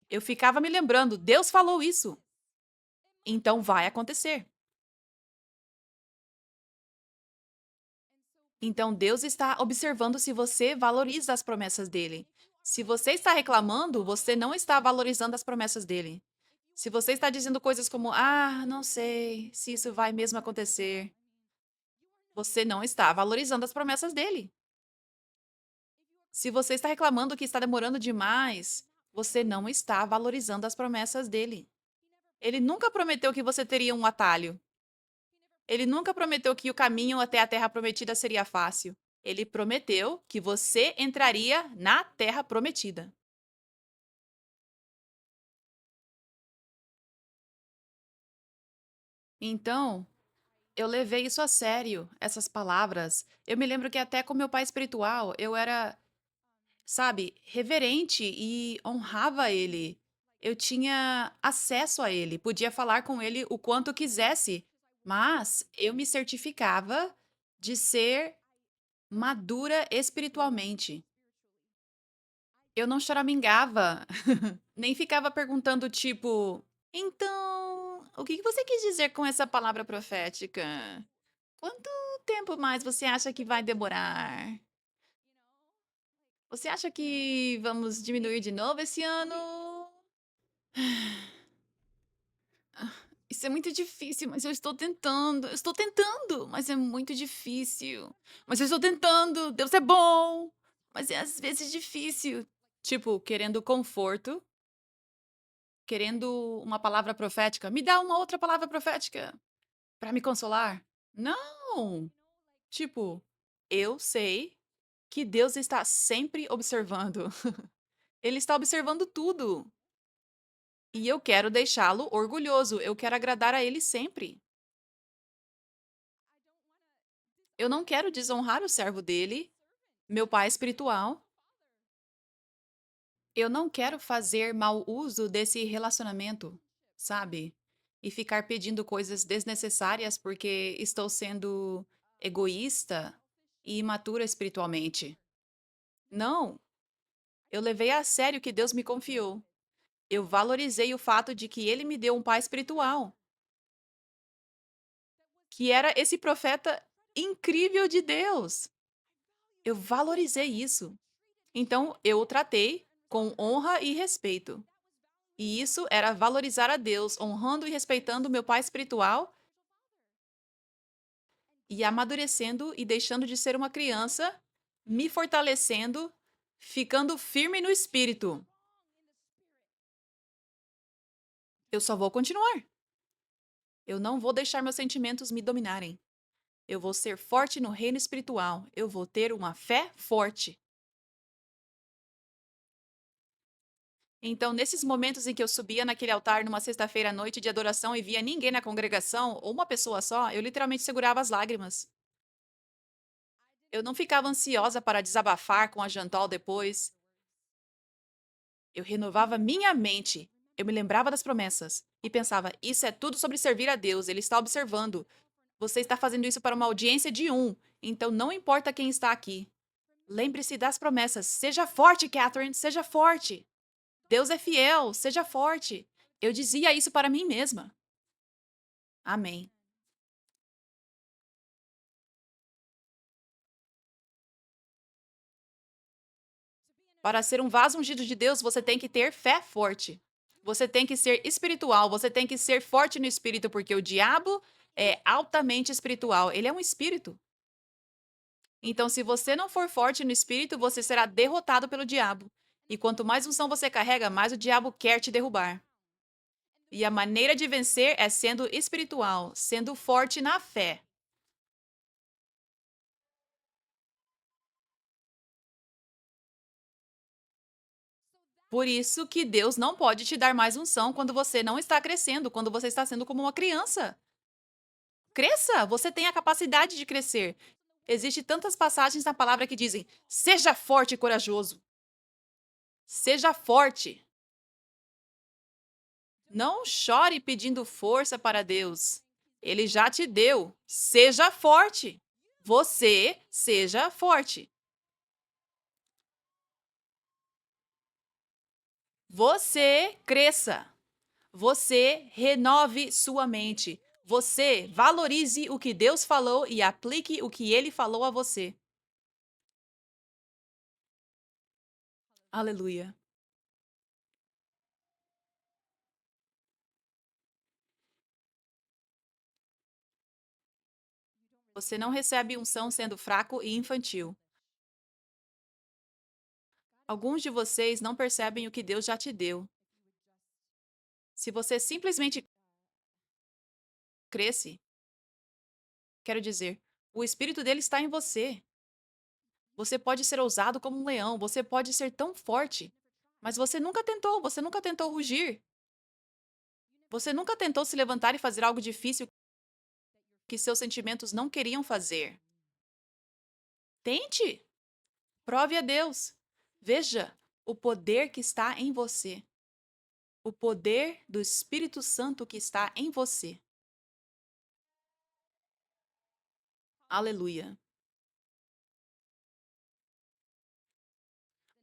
Eu ficava me lembrando, Deus falou isso. Então vai acontecer. Então Deus está observando se você valoriza as promessas dele. Se você está reclamando, você não está valorizando as promessas dele. Se você está dizendo coisas como, não sei se isso vai mesmo acontecer, você não está valorizando as promessas dele. Se você está reclamando que está demorando demais, você não está valorizando as promessas dele. Ele nunca prometeu que você teria um atalho. Ele nunca prometeu que o caminho até a terra prometida seria fácil. Ele prometeu que você entraria na terra prometida. Então, eu levei isso a sério, essas palavras. Eu me lembro que até com meu pai espiritual, eu era, sabe, reverente e honrava ele. Eu tinha acesso a ele, podia falar com ele o quanto quisesse, mas eu me certificava de ser madura espiritualmente. Eu não choramingava, nem ficava perguntando tipo, então, o que você quis dizer com essa palavra profética? Quanto tempo mais você acha que vai demorar? Você acha que vamos diminuir de novo esse ano? Isso é muito difícil, mas eu estou tentando. Eu estou tentando, mas é muito difícil. Mas eu estou tentando. Deus é bom, mas é às vezes difícil. Tipo, querendo conforto, querendo uma palavra profética. Me dá uma outra palavra profética para me consolar. Não! Tipo, eu sei que Deus está sempre observando. Ele está observando tudo. E eu quero deixá-lo orgulhoso. Eu quero agradar a ele sempre. Eu não quero desonrar o servo dele, meu pai espiritual. Eu não quero fazer mau uso desse relacionamento, sabe? E ficar pedindo coisas desnecessárias porque estou sendo egoísta e imatura espiritualmente. Não, eu levei a sério o que Deus me confiou. Eu valorizei o fato de que ele me deu um pai espiritual, que era esse profeta incrível de Deus. Eu valorizei isso. Então, eu o tratei com honra e respeito. E isso era valorizar a Deus, honrando e respeitando o meu pai espiritual e amadurecendo e deixando de ser uma criança, me fortalecendo, ficando firme no espírito. Eu só vou continuar. Eu não vou deixar meus sentimentos me dominarem. Eu vou ser forte no reino espiritual. Eu vou ter uma fé forte. Então, nesses momentos em que eu subia naquele altar numa sexta-feira à noite de adoração e via ninguém na congregação, ou uma pessoa só, eu literalmente segurava as lágrimas. Eu não ficava ansiosa para desabafar com a Jantal depois. Eu renovava minha mente. Eu me lembrava das promessas e pensava: isso é tudo sobre servir a Deus, ele está observando. Você está fazendo isso para uma audiência de um, então não importa quem está aqui. Lembre-se das promessas. Seja forte, Catherine, seja forte. Deus é fiel, seja forte. Eu dizia isso para mim mesma. Amém. Para ser um vaso ungido de Deus, você tem que ter fé forte. Você tem que ser espiritual, você tem que ser forte no espírito, porque o diabo é altamente espiritual. Ele é um espírito. Então, se você não for forte no espírito, você será derrotado pelo diabo. E quanto mais unção você carrega, mais o diabo quer te derrubar. E a maneira de vencer é sendo espiritual, sendo forte na fé. Por isso que Deus não pode te dar mais unção quando você não está crescendo, quando você está sendo como uma criança. Cresça, você tem a capacidade de crescer. Existem tantas passagens na palavra que dizem: seja forte e corajoso. Seja forte. Não chore pedindo força para Deus. Ele já te deu. Seja forte. Você seja forte. Você cresça. Você renove sua mente. Você valorize o que Deus falou e aplique o que ele falou a você. Aleluia. Você não recebe unção sendo fraco e infantil. Alguns de vocês não percebem o que Deus já te deu. Se você simplesmente cresce, quero dizer, o espírito dele está em você. Você pode ser ousado como um leão, você pode ser tão forte, mas você nunca tentou rugir. Você nunca tentou se levantar e fazer algo difícil que seus sentimentos não queriam fazer. Tente. Prove a Deus. Veja o poder que está em você. O poder do Espírito Santo que está em você. Aleluia.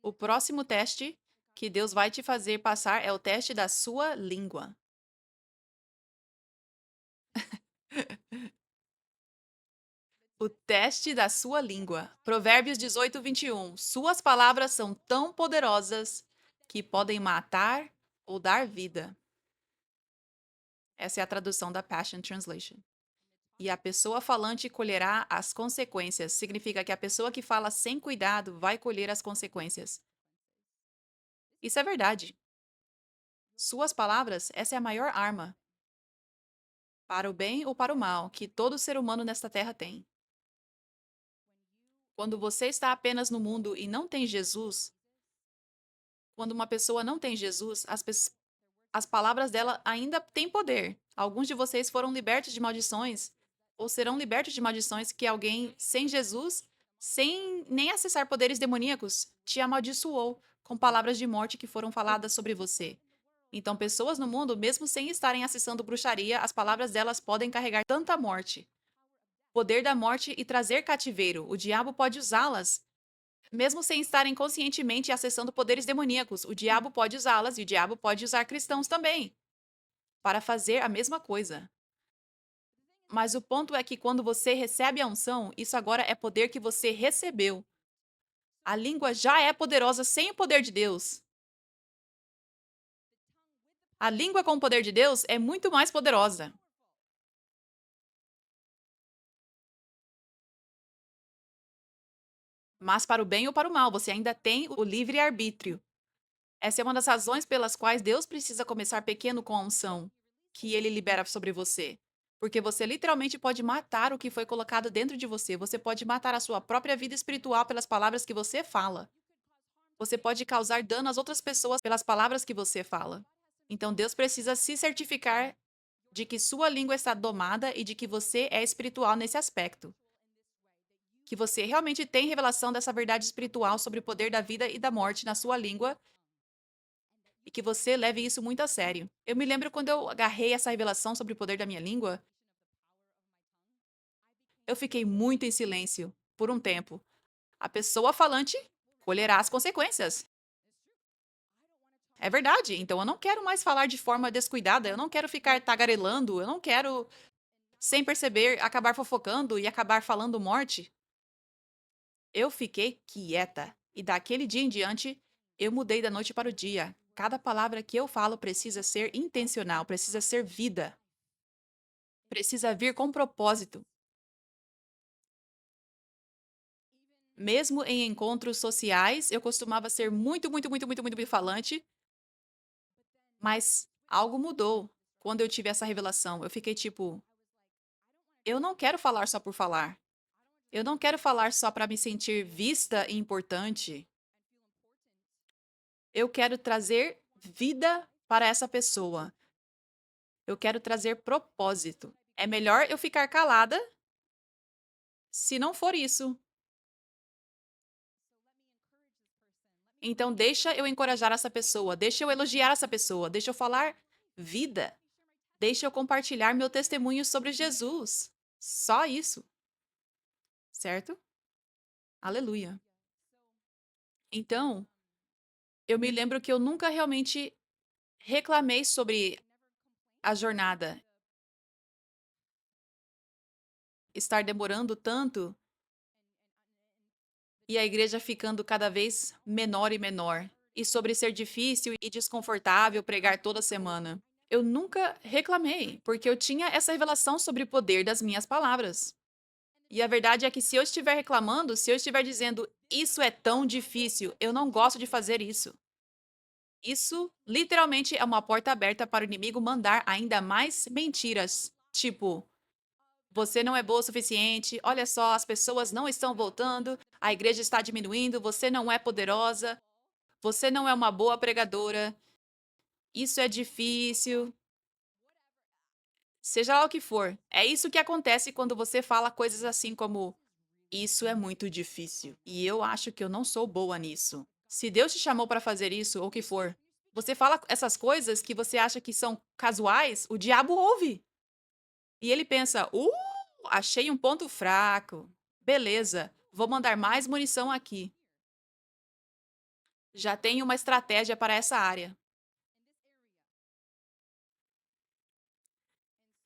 O próximo teste que Deus vai te fazer passar é o teste da sua língua. O teste da sua língua. Provérbios 18, 21. Suas palavras são tão poderosas que podem matar ou dar vida. Essa é a tradução da Passion Translation. E a pessoa falante colherá as consequências. Significa que a pessoa que fala sem cuidado vai colher as consequências. Isso é verdade. Suas palavras, essa é a maior arma, para o bem ou para o mal, que todo ser humano nesta terra tem. Quando você está apenas no mundo e não tem Jesus, quando uma pessoa não tem Jesus, as palavras dela ainda têm poder. Alguns de vocês foram libertos de maldições, ou serão libertos de maldições que alguém sem Jesus, sem nem acessar poderes demoníacos, te amaldiçoou com palavras de morte que foram faladas sobre você. Então, pessoas no mundo, mesmo sem estarem acessando bruxaria, as palavras delas podem carregar tanta morte. Poder da morte e trazer cativeiro. O diabo pode usá-las. Mesmo sem estarem conscientemente acessando poderes demoníacos, o diabo pode usá-las e o diabo pode usar cristãos também para fazer a mesma coisa. Mas o ponto é que quando você recebe a unção, isso agora é poder que você recebeu. A língua já é poderosa sem o poder de Deus. A língua com o poder de Deus é muito mais poderosa. Mas para o bem ou para o mal, você ainda tem o livre-arbítrio. Essa é uma das razões pelas quais Deus precisa começar pequeno com a unção que ele libera sobre você. Porque você literalmente pode matar o que foi colocado dentro de você. Você pode matar a sua própria vida espiritual pelas palavras que você fala. Você pode causar dano às outras pessoas pelas palavras que você fala. Então Deus precisa se certificar de que sua língua está domada e de que você é espiritual nesse aspecto. Que você realmente tem revelação dessa verdade espiritual sobre o poder da vida e da morte na sua língua e que você leve isso muito a sério. Eu me lembro quando eu agarrei essa revelação sobre o poder da minha língua, eu fiquei muito em silêncio por um tempo. A pessoa falante colherá as consequências. É verdade, então eu não quero mais falar de forma descuidada, eu não quero ficar tagarelando, eu não quero, sem perceber, acabar fofocando e acabar falando morte. Eu fiquei quieta e daquele dia em diante eu mudei da noite para o dia. Cada palavra que eu falo precisa ser intencional, precisa ser vida, precisa vir com propósito. Mesmo em encontros sociais, eu costumava ser muito falante, mas algo mudou. quando eu tive essa revelação. Eu fiquei tipo, eu não quero falar só por falar. Eu não quero falar só para me sentir vista e importante. Eu quero trazer vida para essa pessoa. Eu quero trazer propósito. É melhor eu ficar calada se não for isso. Então, deixa eu encorajar essa pessoa, deixa eu elogiar essa pessoa, deixa eu falar vida, deixa eu compartilhar meu testemunho sobre Jesus. Só isso, certo? Aleluia. Então, eu me lembro que eu nunca realmente reclamei sobre a jornada estar demorando tanto e a igreja ficando cada vez menor e menor, e sobre ser difícil e desconfortável pregar toda semana. Eu nunca reclamei, porque eu tinha essa revelação sobre o poder das minhas palavras. E a verdade é que se eu estiver reclamando, se eu estiver dizendo isso é tão difícil, eu não gosto de fazer isso. Isso literalmente é uma porta aberta para o inimigo mandar ainda mais mentiras. Tipo, você não é boa o suficiente, olha só, as pessoas não estão voltando, a igreja está diminuindo, você não é poderosa, você não é uma boa pregadora, isso é difícil, seja lá o que for. É isso que acontece quando você fala coisas assim como: isso é muito difícil e eu acho que eu não sou boa nisso. Se Deus te chamou para fazer isso ou o que for, você fala essas coisas que você acha que são casuais, o diabo ouve. E ele pensa: achei um ponto fraco. Beleza, vou mandar mais munição aqui. Já tenho uma estratégia para essa área.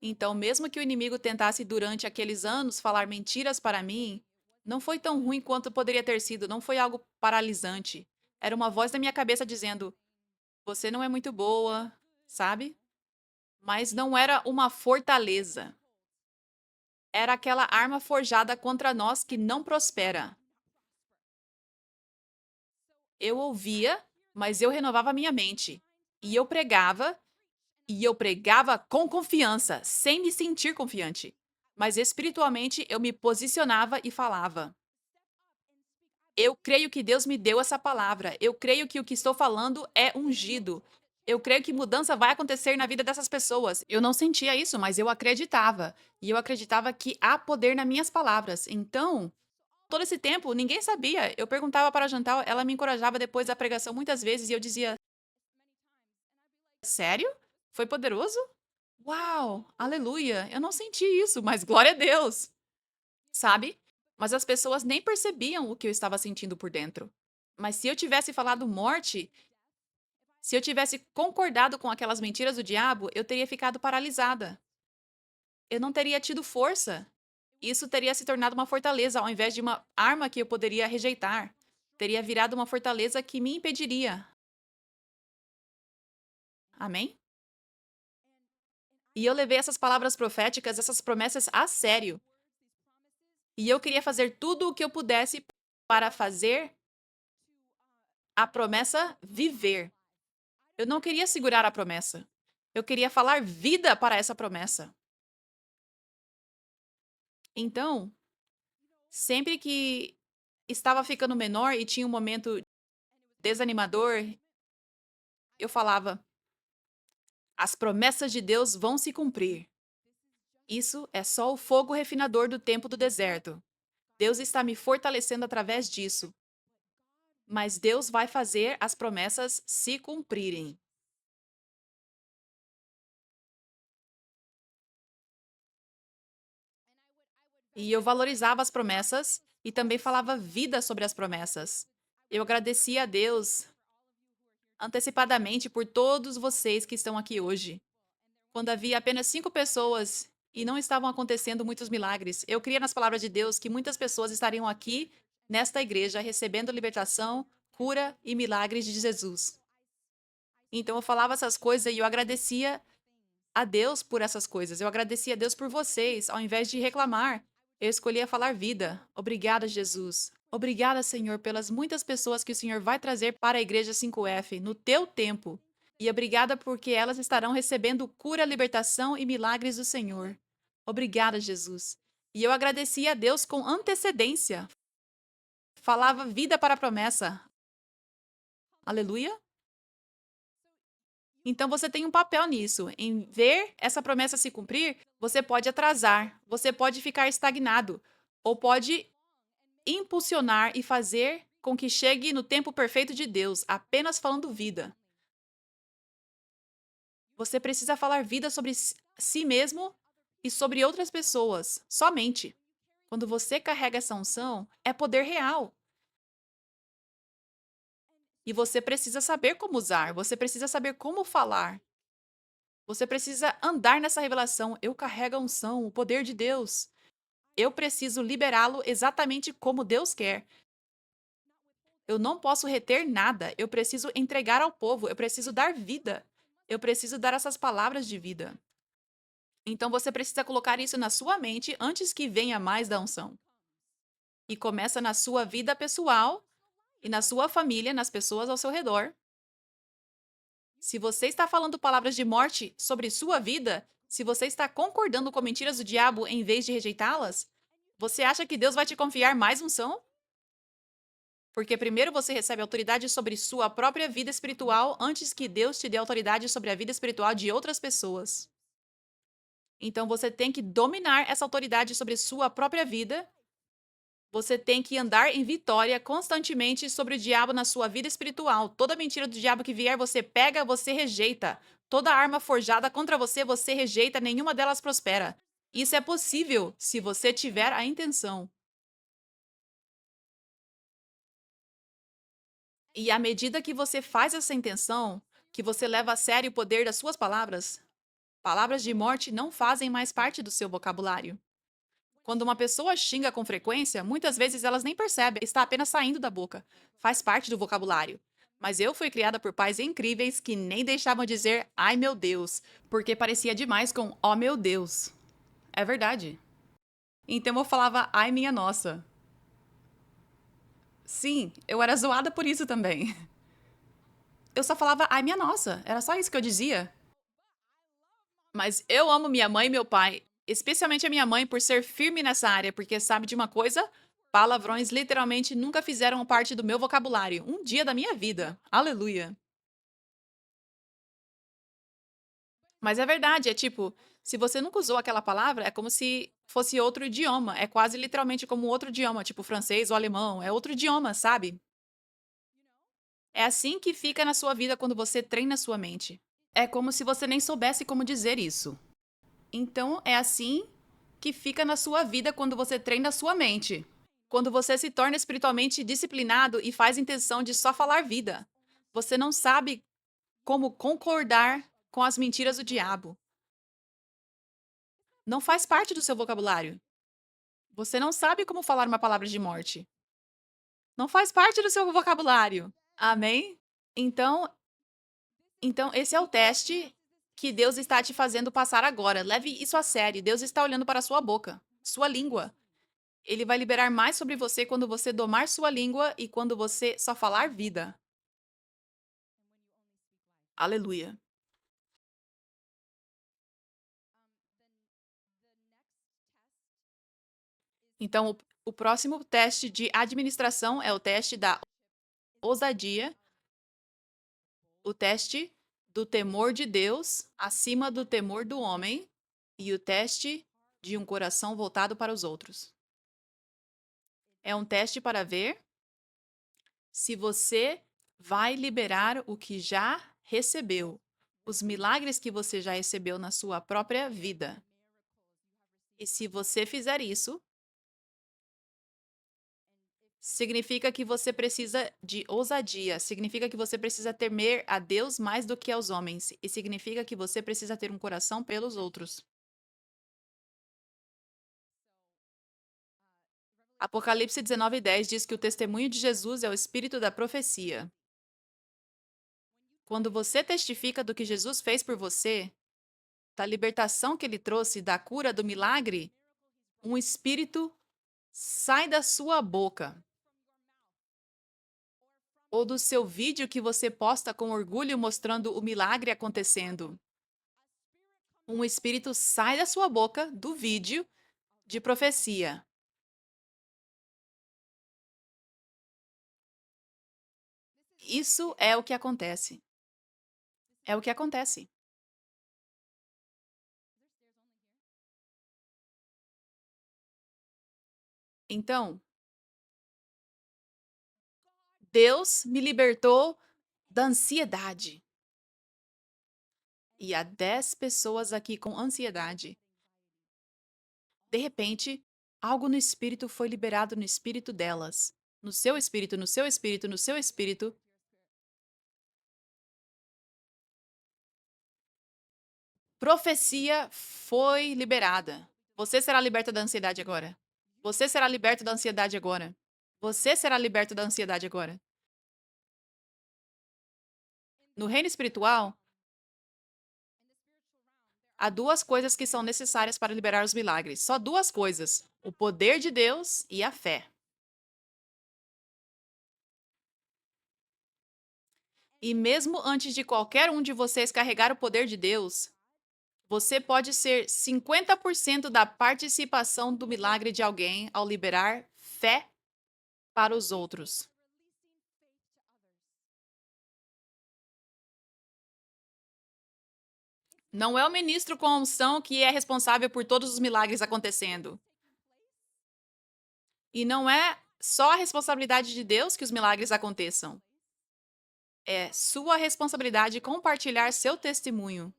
Então, mesmo que o inimigo tentasse durante aqueles anos falar mentiras para mim, não foi tão ruim quanto poderia ter sido, não foi algo paralisante. Era uma voz na minha cabeça dizendo: você não é muito boa, sabe? Mas não era uma fortaleza. Era aquela arma forjada contra nós que não prospera. Eu ouvia, mas eu renovava minha mente. E eu pregava com confiança, sem me sentir confiante. Mas espiritualmente eu me posicionava e falava: eu creio que Deus me deu essa palavra. Eu creio que o que estou falando é ungido. Eu creio que mudança vai acontecer na vida dessas pessoas. Eu não sentia isso, mas eu acreditava. E eu acreditava que há poder nas minhas palavras. Então, todo esse tempo, ninguém sabia. Eu perguntava para a Jantal, ela me encorajava depois da pregação muitas vezes e eu dizia: sério? Foi poderoso? Uau, aleluia. Eu não senti isso, mas glória a Deus. Sabe? Mas as pessoas nem percebiam o que eu estava sentindo por dentro. Mas se eu tivesse falado morte, se eu tivesse concordado com aquelas mentiras do diabo, eu teria ficado paralisada. Eu não teria tido força. Isso teria se tornado uma fortaleza ao invés de uma arma que eu poderia rejeitar. Teria virado uma fortaleza que me impediria. Amém? E eu levei essas palavras proféticas, essas promessas a sério. E eu queria fazer tudo o que eu pudesse para fazer a promessa viver. Eu não queria segurar a promessa. Eu queria falar vida para essa promessa. Então, sempre que estava ficando menor e tinha um momento desanimador, eu falava: as promessas de Deus vão se cumprir. Isso é só o fogo refinador do tempo do deserto. Deus está me fortalecendo através disso. Mas Deus vai fazer as promessas se cumprirem. E eu valorizava as promessas e também falava vida sobre as promessas. Eu agradecia a Deus antecipadamente por todos vocês que estão aqui hoje. Quando havia apenas 5 pessoas e não estavam acontecendo muitos milagres, eu cria nas palavras de Deus que muitas pessoas estariam aqui, nesta igreja, recebendo libertação, cura e milagres de Jesus. Então eu falava essas coisas e eu agradecia a Deus por essas coisas. Eu agradecia a Deus por vocês, ao invés de reclamar. Eu escolhia falar vida. Obrigada, Jesus. Obrigada, Senhor, pelas muitas pessoas que o Senhor vai trazer para a igreja 5F no teu tempo. E obrigada porque elas estarão recebendo cura, libertação e milagres do Senhor. Obrigada, Jesus. E eu agradeci a Deus com antecedência. Falava vida para a promessa. Aleluia. Então você tem um papel nisso. Em ver essa promessa se cumprir, você pode atrasar, você pode ficar estagnado, ou pode impulsionar e fazer com que chegue no tempo perfeito de Deus, apenas falando vida. Você precisa falar vida sobre si mesmo e sobre outras pessoas, somente. Quando você carrega essa unção, é poder real. E você precisa saber como usar, você precisa saber como falar. Você precisa andar nessa revelação. Eu carrego a unção, o poder de Deus. Eu preciso liberá-lo exatamente como Deus quer. Eu não posso reter nada. Eu preciso entregar ao povo. Eu preciso dar vida. Eu preciso dar essas palavras de vida. Então você precisa colocar isso na sua mente antes que venha mais da unção. E começa na sua vida pessoal e na sua família, nas pessoas ao seu redor. Se você está falando palavras de morte sobre sua vida, se você está concordando com mentiras do diabo em vez de rejeitá-las, você acha que Deus vai te confiar mais unção? Porque primeiro você recebe autoridade sobre sua própria vida espiritual antes que Deus te dê autoridade sobre a vida espiritual de outras pessoas. Então você tem que dominar essa autoridade sobre sua própria vida. Você tem que andar em vitória constantemente sobre o diabo na sua vida espiritual. Toda mentira do diabo que vier, você pega, você rejeita. Toda arma forjada contra você, você rejeita, nenhuma delas prospera. Isso é possível se você tiver a intenção. E à medida que você faz essa intenção, que você leva a sério o poder das suas palavras, palavras de morte não fazem mais parte do seu vocabulário. Quando uma pessoa xinga com frequência, muitas vezes elas nem percebem, está apenas saindo da boca. Faz parte do vocabulário. Mas eu fui criada por pais incríveis que nem deixavam dizer ai meu Deus, porque parecia demais com oh meu Deus. É verdade. Então eu falava ai minha nossa. Sim, eu era zoada por isso também. Eu só falava ai minha nossa, era só isso que eu dizia. Mas eu amo minha mãe e meu pai, especialmente a minha mãe por ser firme nessa área, porque sabe de uma coisa? Palavrões literalmente nunca fizeram parte do meu vocabulário, um dia da minha vida. Aleluia. Mas é verdade, é tipo, se você nunca usou aquela palavra, é como se fosse outro idioma, é quase literalmente como outro idioma, tipo francês ou alemão, é outro idioma, sabe? É assim que fica na sua vida quando você treina a sua mente. É como se você nem soubesse como dizer isso. Então, é assim que fica na sua vida quando você treina a sua mente. Quando você se torna espiritualmente disciplinado e faz intenção de só falar vida. Você não sabe como concordar com as mentiras do diabo. Não faz parte do seu vocabulário. Você não sabe como falar uma palavra de morte. Não faz parte do seu vocabulário. Amém? Então, então esse é o teste que Deus está te fazendo passar agora. Leve isso a sério. Deus está olhando para a sua boca, sua língua. Ele vai liberar mais sobre você quando você domar sua língua e quando você só falar vida. Aleluia. Então, o próximo teste de administração é o teste da ousadia, o teste do temor de Deus acima do temor do homem e o teste de um coração voltado para os outros. É um teste para ver se você vai liberar o que já recebeu, os milagres que você já recebeu na sua própria vida. E se você fizer isso, significa que você precisa de ousadia, significa que você precisa temer a Deus mais do que aos homens, e significa que você precisa ter um coração pelos outros. Apocalipse 19:10 diz que o testemunho de Jesus é o espírito da profecia. Quando você testifica do que Jesus fez por você, da libertação que ele trouxe, da cura, do milagre, um espírito sai da sua boca. ou do seu vídeo que você posta com orgulho mostrando o milagre acontecendo. Um espírito sai da sua boca, do vídeo, de profecia. Isso é o que acontece. É o que acontece. Então, Deus me libertou da ansiedade. E há 10 pessoas aqui com ansiedade. De repente, algo no espírito foi liberado no espírito delas. No seu espírito, no seu espírito, no seu espírito. Profecia foi liberada. Você será liberta da ansiedade agora. Você será liberto da ansiedade agora. Você será liberto da ansiedade agora. No reino espiritual, há duas coisas que são necessárias para liberar os milagres. Só duas coisas: o poder de Deus e a fé. E mesmo antes de qualquer um de vocês carregar o poder de Deus, você pode ser 50% da participação do milagre de alguém ao liberar fé para os outros. Não é o ministro com a unção que é responsável por todos os milagres acontecendo. E não é só a responsabilidade de Deus que os milagres aconteçam. É sua responsabilidade compartilhar seu testemunho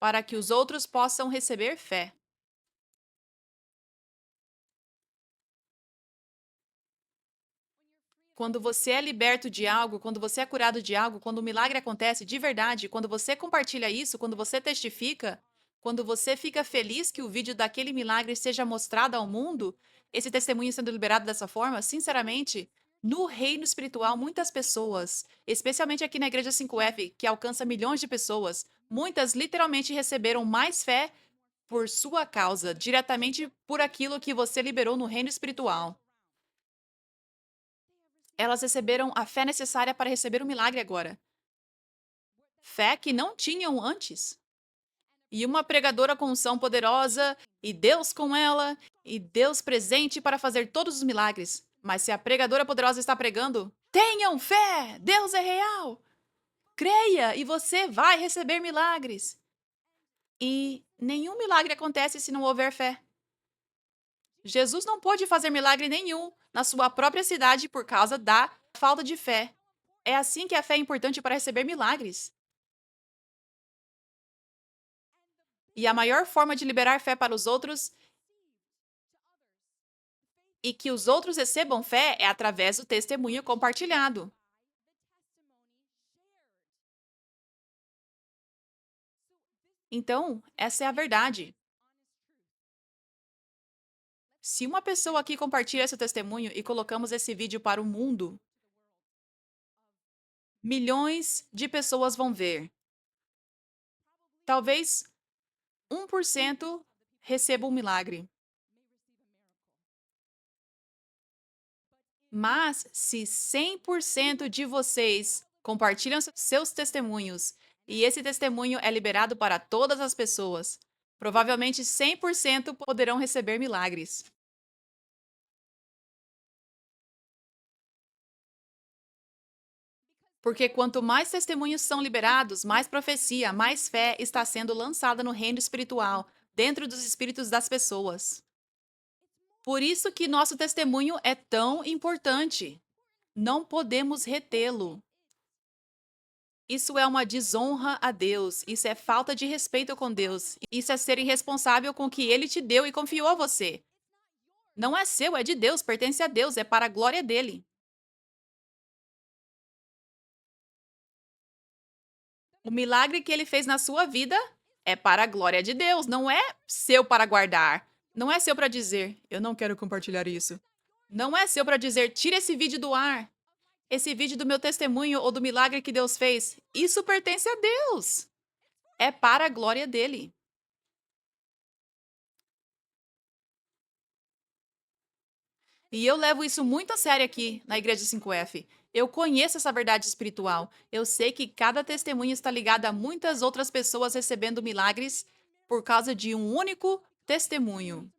para que os outros possam receber fé. Quando você é liberto de algo, quando você é curado de algo, quando o milagre acontece de verdade, quando você compartilha isso, quando você testifica, quando você fica feliz que o vídeo daquele milagre seja mostrado ao mundo, esse testemunho sendo liberado dessa forma, sinceramente, no reino espiritual, muitas pessoas, especialmente aqui na Igreja 5F, que alcança milhões de pessoas, muitas literalmente receberam mais fé por sua causa, diretamente por aquilo que você liberou no reino espiritual. Elas receberam a fé necessária para receber o milagre agora. Fé que não tinham antes. E uma pregadora com unção poderosa, e Deus com ela, e Deus presente para fazer todos os milagres. Mas se a pregadora poderosa está pregando, tenham fé! Deus é real! Creia e você vai receber milagres. E nenhum milagre acontece se não houver fé. Jesus não pôde fazer milagre nenhum na sua própria cidade por causa da falta de fé. É assim que a fé é importante para receber milagres. E a maior forma de liberar fé para os outros e que os outros recebam fé é através do testemunho compartilhado. Então, essa é a verdade. Se uma pessoa aqui compartilha seu testemunho e colocamos esse vídeo para o mundo, milhões de pessoas vão ver. Talvez 1% receba um milagre. Mas se 100% de vocês compartilham seus testemunhos e esse testemunho é liberado para todas as pessoas, provavelmente 100% poderão receber milagres. Porque quanto mais testemunhos são liberados, mais profecia, mais fé está sendo lançada no reino espiritual, dentro dos espíritos das pessoas. Por isso que nosso testemunho é tão importante. Não podemos retê-lo. Isso é uma desonra a Deus, isso é falta de respeito com Deus, isso é ser irresponsável com o que Ele te deu e confiou a você. Não é seu, é de Deus, pertence a Deus, é para a glória dele. O milagre que Ele fez na sua vida é para a glória de Deus, não é seu para guardar. Não é seu para dizer, eu não quero compartilhar isso. Não é seu para dizer, tira esse vídeo do ar. Esse vídeo do meu testemunho ou do milagre que Deus fez. Isso pertence a Deus. É para a glória dele. E eu levo isso muito a sério aqui na Igreja 5F. Eu conheço essa verdade espiritual. Eu sei que cada testemunho está ligado a muitas outras pessoas recebendo milagres por causa de um único testemunho.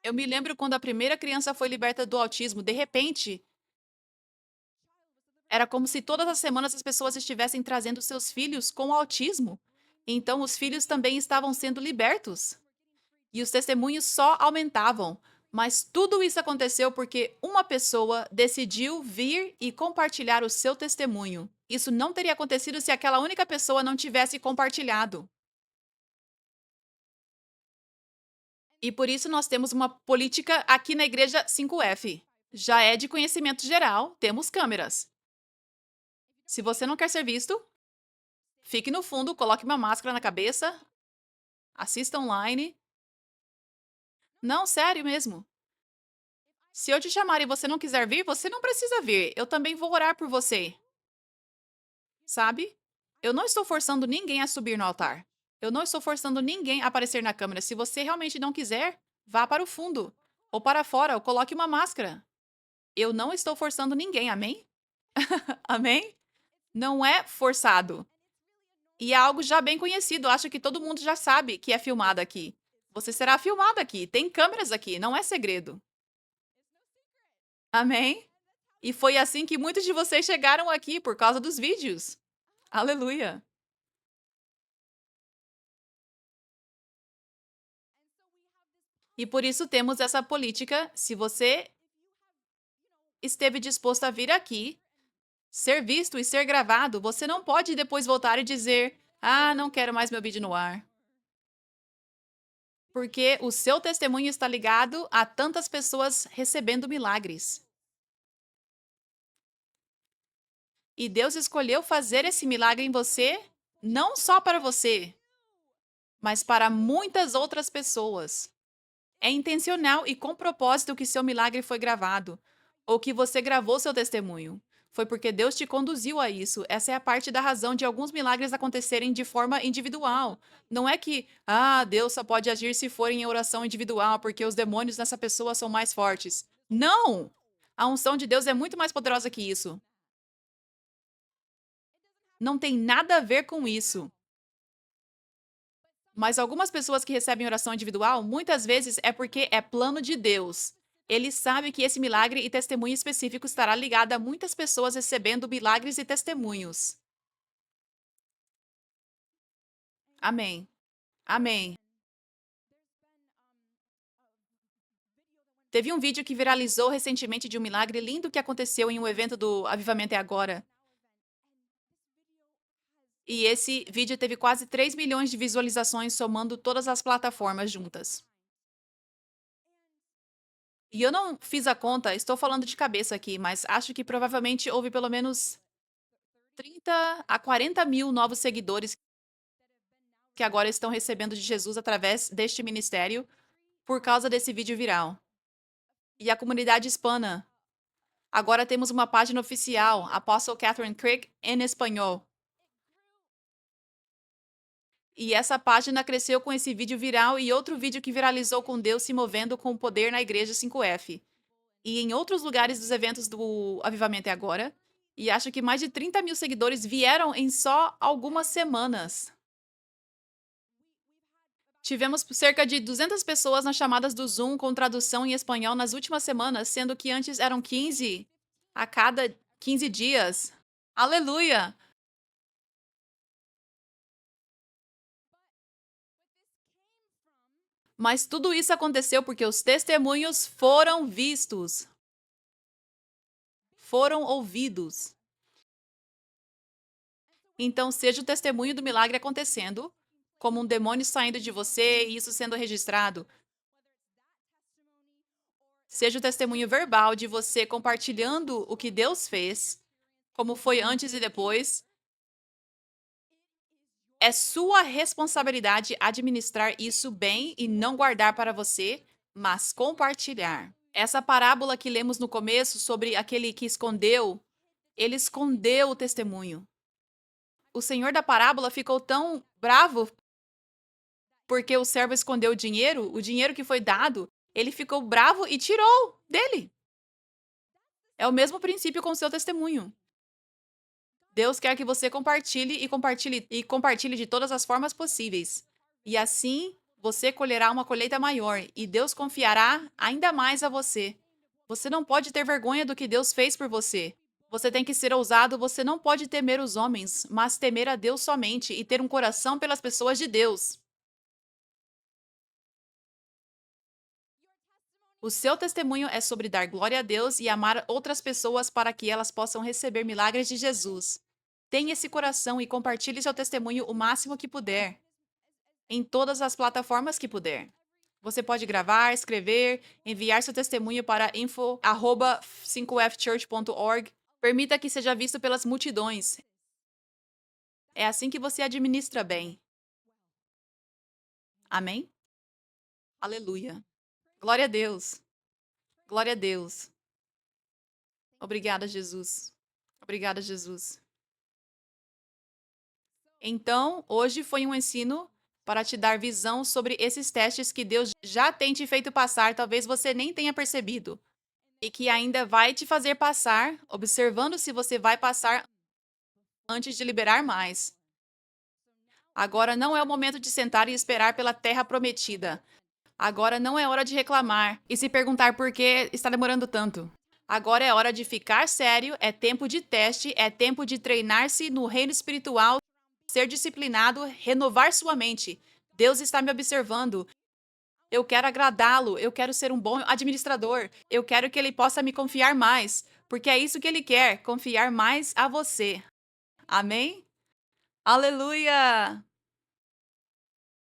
Eu me lembro quando a primeira criança foi liberta do autismo, de repente, era como se todas as semanas as pessoas estivessem trazendo seus filhos com autismo. Então, os filhos também estavam sendo libertos. E os testemunhos só aumentavam. Mas tudo isso aconteceu porque uma pessoa decidiu vir e compartilhar o seu testemunho. Isso não teria acontecido se aquela única pessoa não tivesse compartilhado. E por isso nós temos uma política aqui na igreja 5F. Já é de conhecimento geral, temos câmeras. Se você não quer ser visto, fique no fundo, coloque uma máscara na cabeça, assista online. Não, sério mesmo. Se eu te chamar e você não quiser vir, você não precisa vir. Eu também vou orar por você. Sabe? Eu não estou forçando ninguém a subir no altar. Eu não estou forçando ninguém a aparecer na câmera. Se você realmente não quiser, vá para o fundo. Ou para fora, ou coloque uma máscara. Eu não estou forçando ninguém, amém? Amém? Não é forçado. E é algo já bem conhecido. Acho que todo mundo já sabe que é filmado aqui. Você será filmado aqui. Tem câmeras aqui, não é segredo. Amém? E foi assim que muitos de vocês chegaram aqui por causa dos vídeos. Aleluia. E por isso temos essa política. Se você esteve disposto a vir aqui, ser visto e ser gravado, você não pode depois voltar e dizer: "Ah, não quero mais meu vídeo no ar". Porque o seu testemunho está ligado a tantas pessoas recebendo milagres. E Deus escolheu fazer esse milagre em você, não só para você, mas para muitas outras pessoas. É intencional e com propósito que seu milagre foi gravado, ou que você gravou seu testemunho. Foi porque Deus te conduziu a isso. Essa é a parte da razão de alguns milagres acontecerem de forma individual. Não é que, Deus só pode agir se for em oração individual, porque os demônios nessa pessoa são mais fortes. Não! A unção de Deus é muito mais poderosa que isso. Não tem nada a ver com isso. Mas algumas pessoas que recebem oração individual, muitas vezes é porque é plano de Deus. Ele sabe que esse milagre e testemunho específico estará ligado a muitas pessoas recebendo milagres e testemunhos. Amém. Amém. Teve um vídeo que viralizou recentemente de um milagre lindo que aconteceu em um evento do Avivamento é Agora. E esse vídeo teve quase 3 milhões de visualizações somando todas as plataformas juntas. E eu não fiz a conta, estou falando de cabeça aqui, mas acho que provavelmente houve pelo menos 30 a 40 mil novos seguidores que agora estão recebendo de Jesus através deste ministério por causa desse vídeo viral. E a comunidade hispana. Agora temos uma página oficial, Apostle Catherine Crick, em espanhol. E essa página cresceu com esse vídeo viral e outro vídeo que viralizou com Deus se movendo com o poder na Igreja 5F. E em outros lugares dos eventos do Avivamento é Agora. E acho que mais de 30 mil seguidores vieram em só algumas semanas. Tivemos cerca de 200 pessoas nas chamadas do Zoom com tradução em espanhol nas últimas semanas, sendo que antes eram 15 a cada 15 dias. Aleluia! Mas tudo isso aconteceu porque os testemunhos foram vistos, foram ouvidos. Então, seja o testemunho do milagre acontecendo, como um demônio saindo de você e isso sendo registrado. Seja o testemunho verbal de você compartilhando o que Deus fez, como foi antes e depois. É sua responsabilidade administrar isso bem e não guardar para você, mas compartilhar. Essa parábola que lemos no começo sobre aquele que escondeu, ele escondeu o testemunho. O senhor da parábola ficou tão bravo porque o servo escondeu o dinheiro que foi dado, Ele ficou bravo e tirou dele. É o mesmo princípio com o seu testemunho. Deus quer que você compartilhe de todas as formas possíveis. E assim você colherá uma colheita maior e Deus confiará ainda mais a você. Você não pode ter vergonha do que Deus fez por você. Você tem que ser ousado, você não pode temer os homens, mas temer a Deus somente e ter um coração pelas pessoas de Deus. O seu testemunho é sobre dar glória a Deus e amar outras pessoas para que elas possam receber milagres de Jesus. Tenha esse coração e compartilhe seu testemunho o máximo que puder, em todas as plataformas que puder. Você pode gravar, escrever, enviar seu testemunho para info@5fchurch.org. Permita que seja visto pelas multidões. É assim que você administra bem. Amém? Aleluia. Glória a Deus. Glória a Deus. Obrigada, Jesus. Obrigada, Jesus. Então, hoje foi um ensino para te dar visão sobre esses testes que Deus já tem te feito passar, talvez você nem tenha percebido, e que ainda vai te fazer passar, observando se você vai passar antes de liberar mais. Agora não é o momento de sentar e esperar pela terra prometida. Agora não é hora de reclamar e se perguntar por que está demorando tanto. Agora é hora de ficar sério, é tempo de teste, é tempo de treinar-se no reino espiritual, ser disciplinado, renovar sua mente. Deus está me observando. Eu quero agradá-lo, eu quero ser um bom administrador, eu quero que ele possa me confiar mais, porque é isso que ele quer, confiar mais a você. Amém? Aleluia!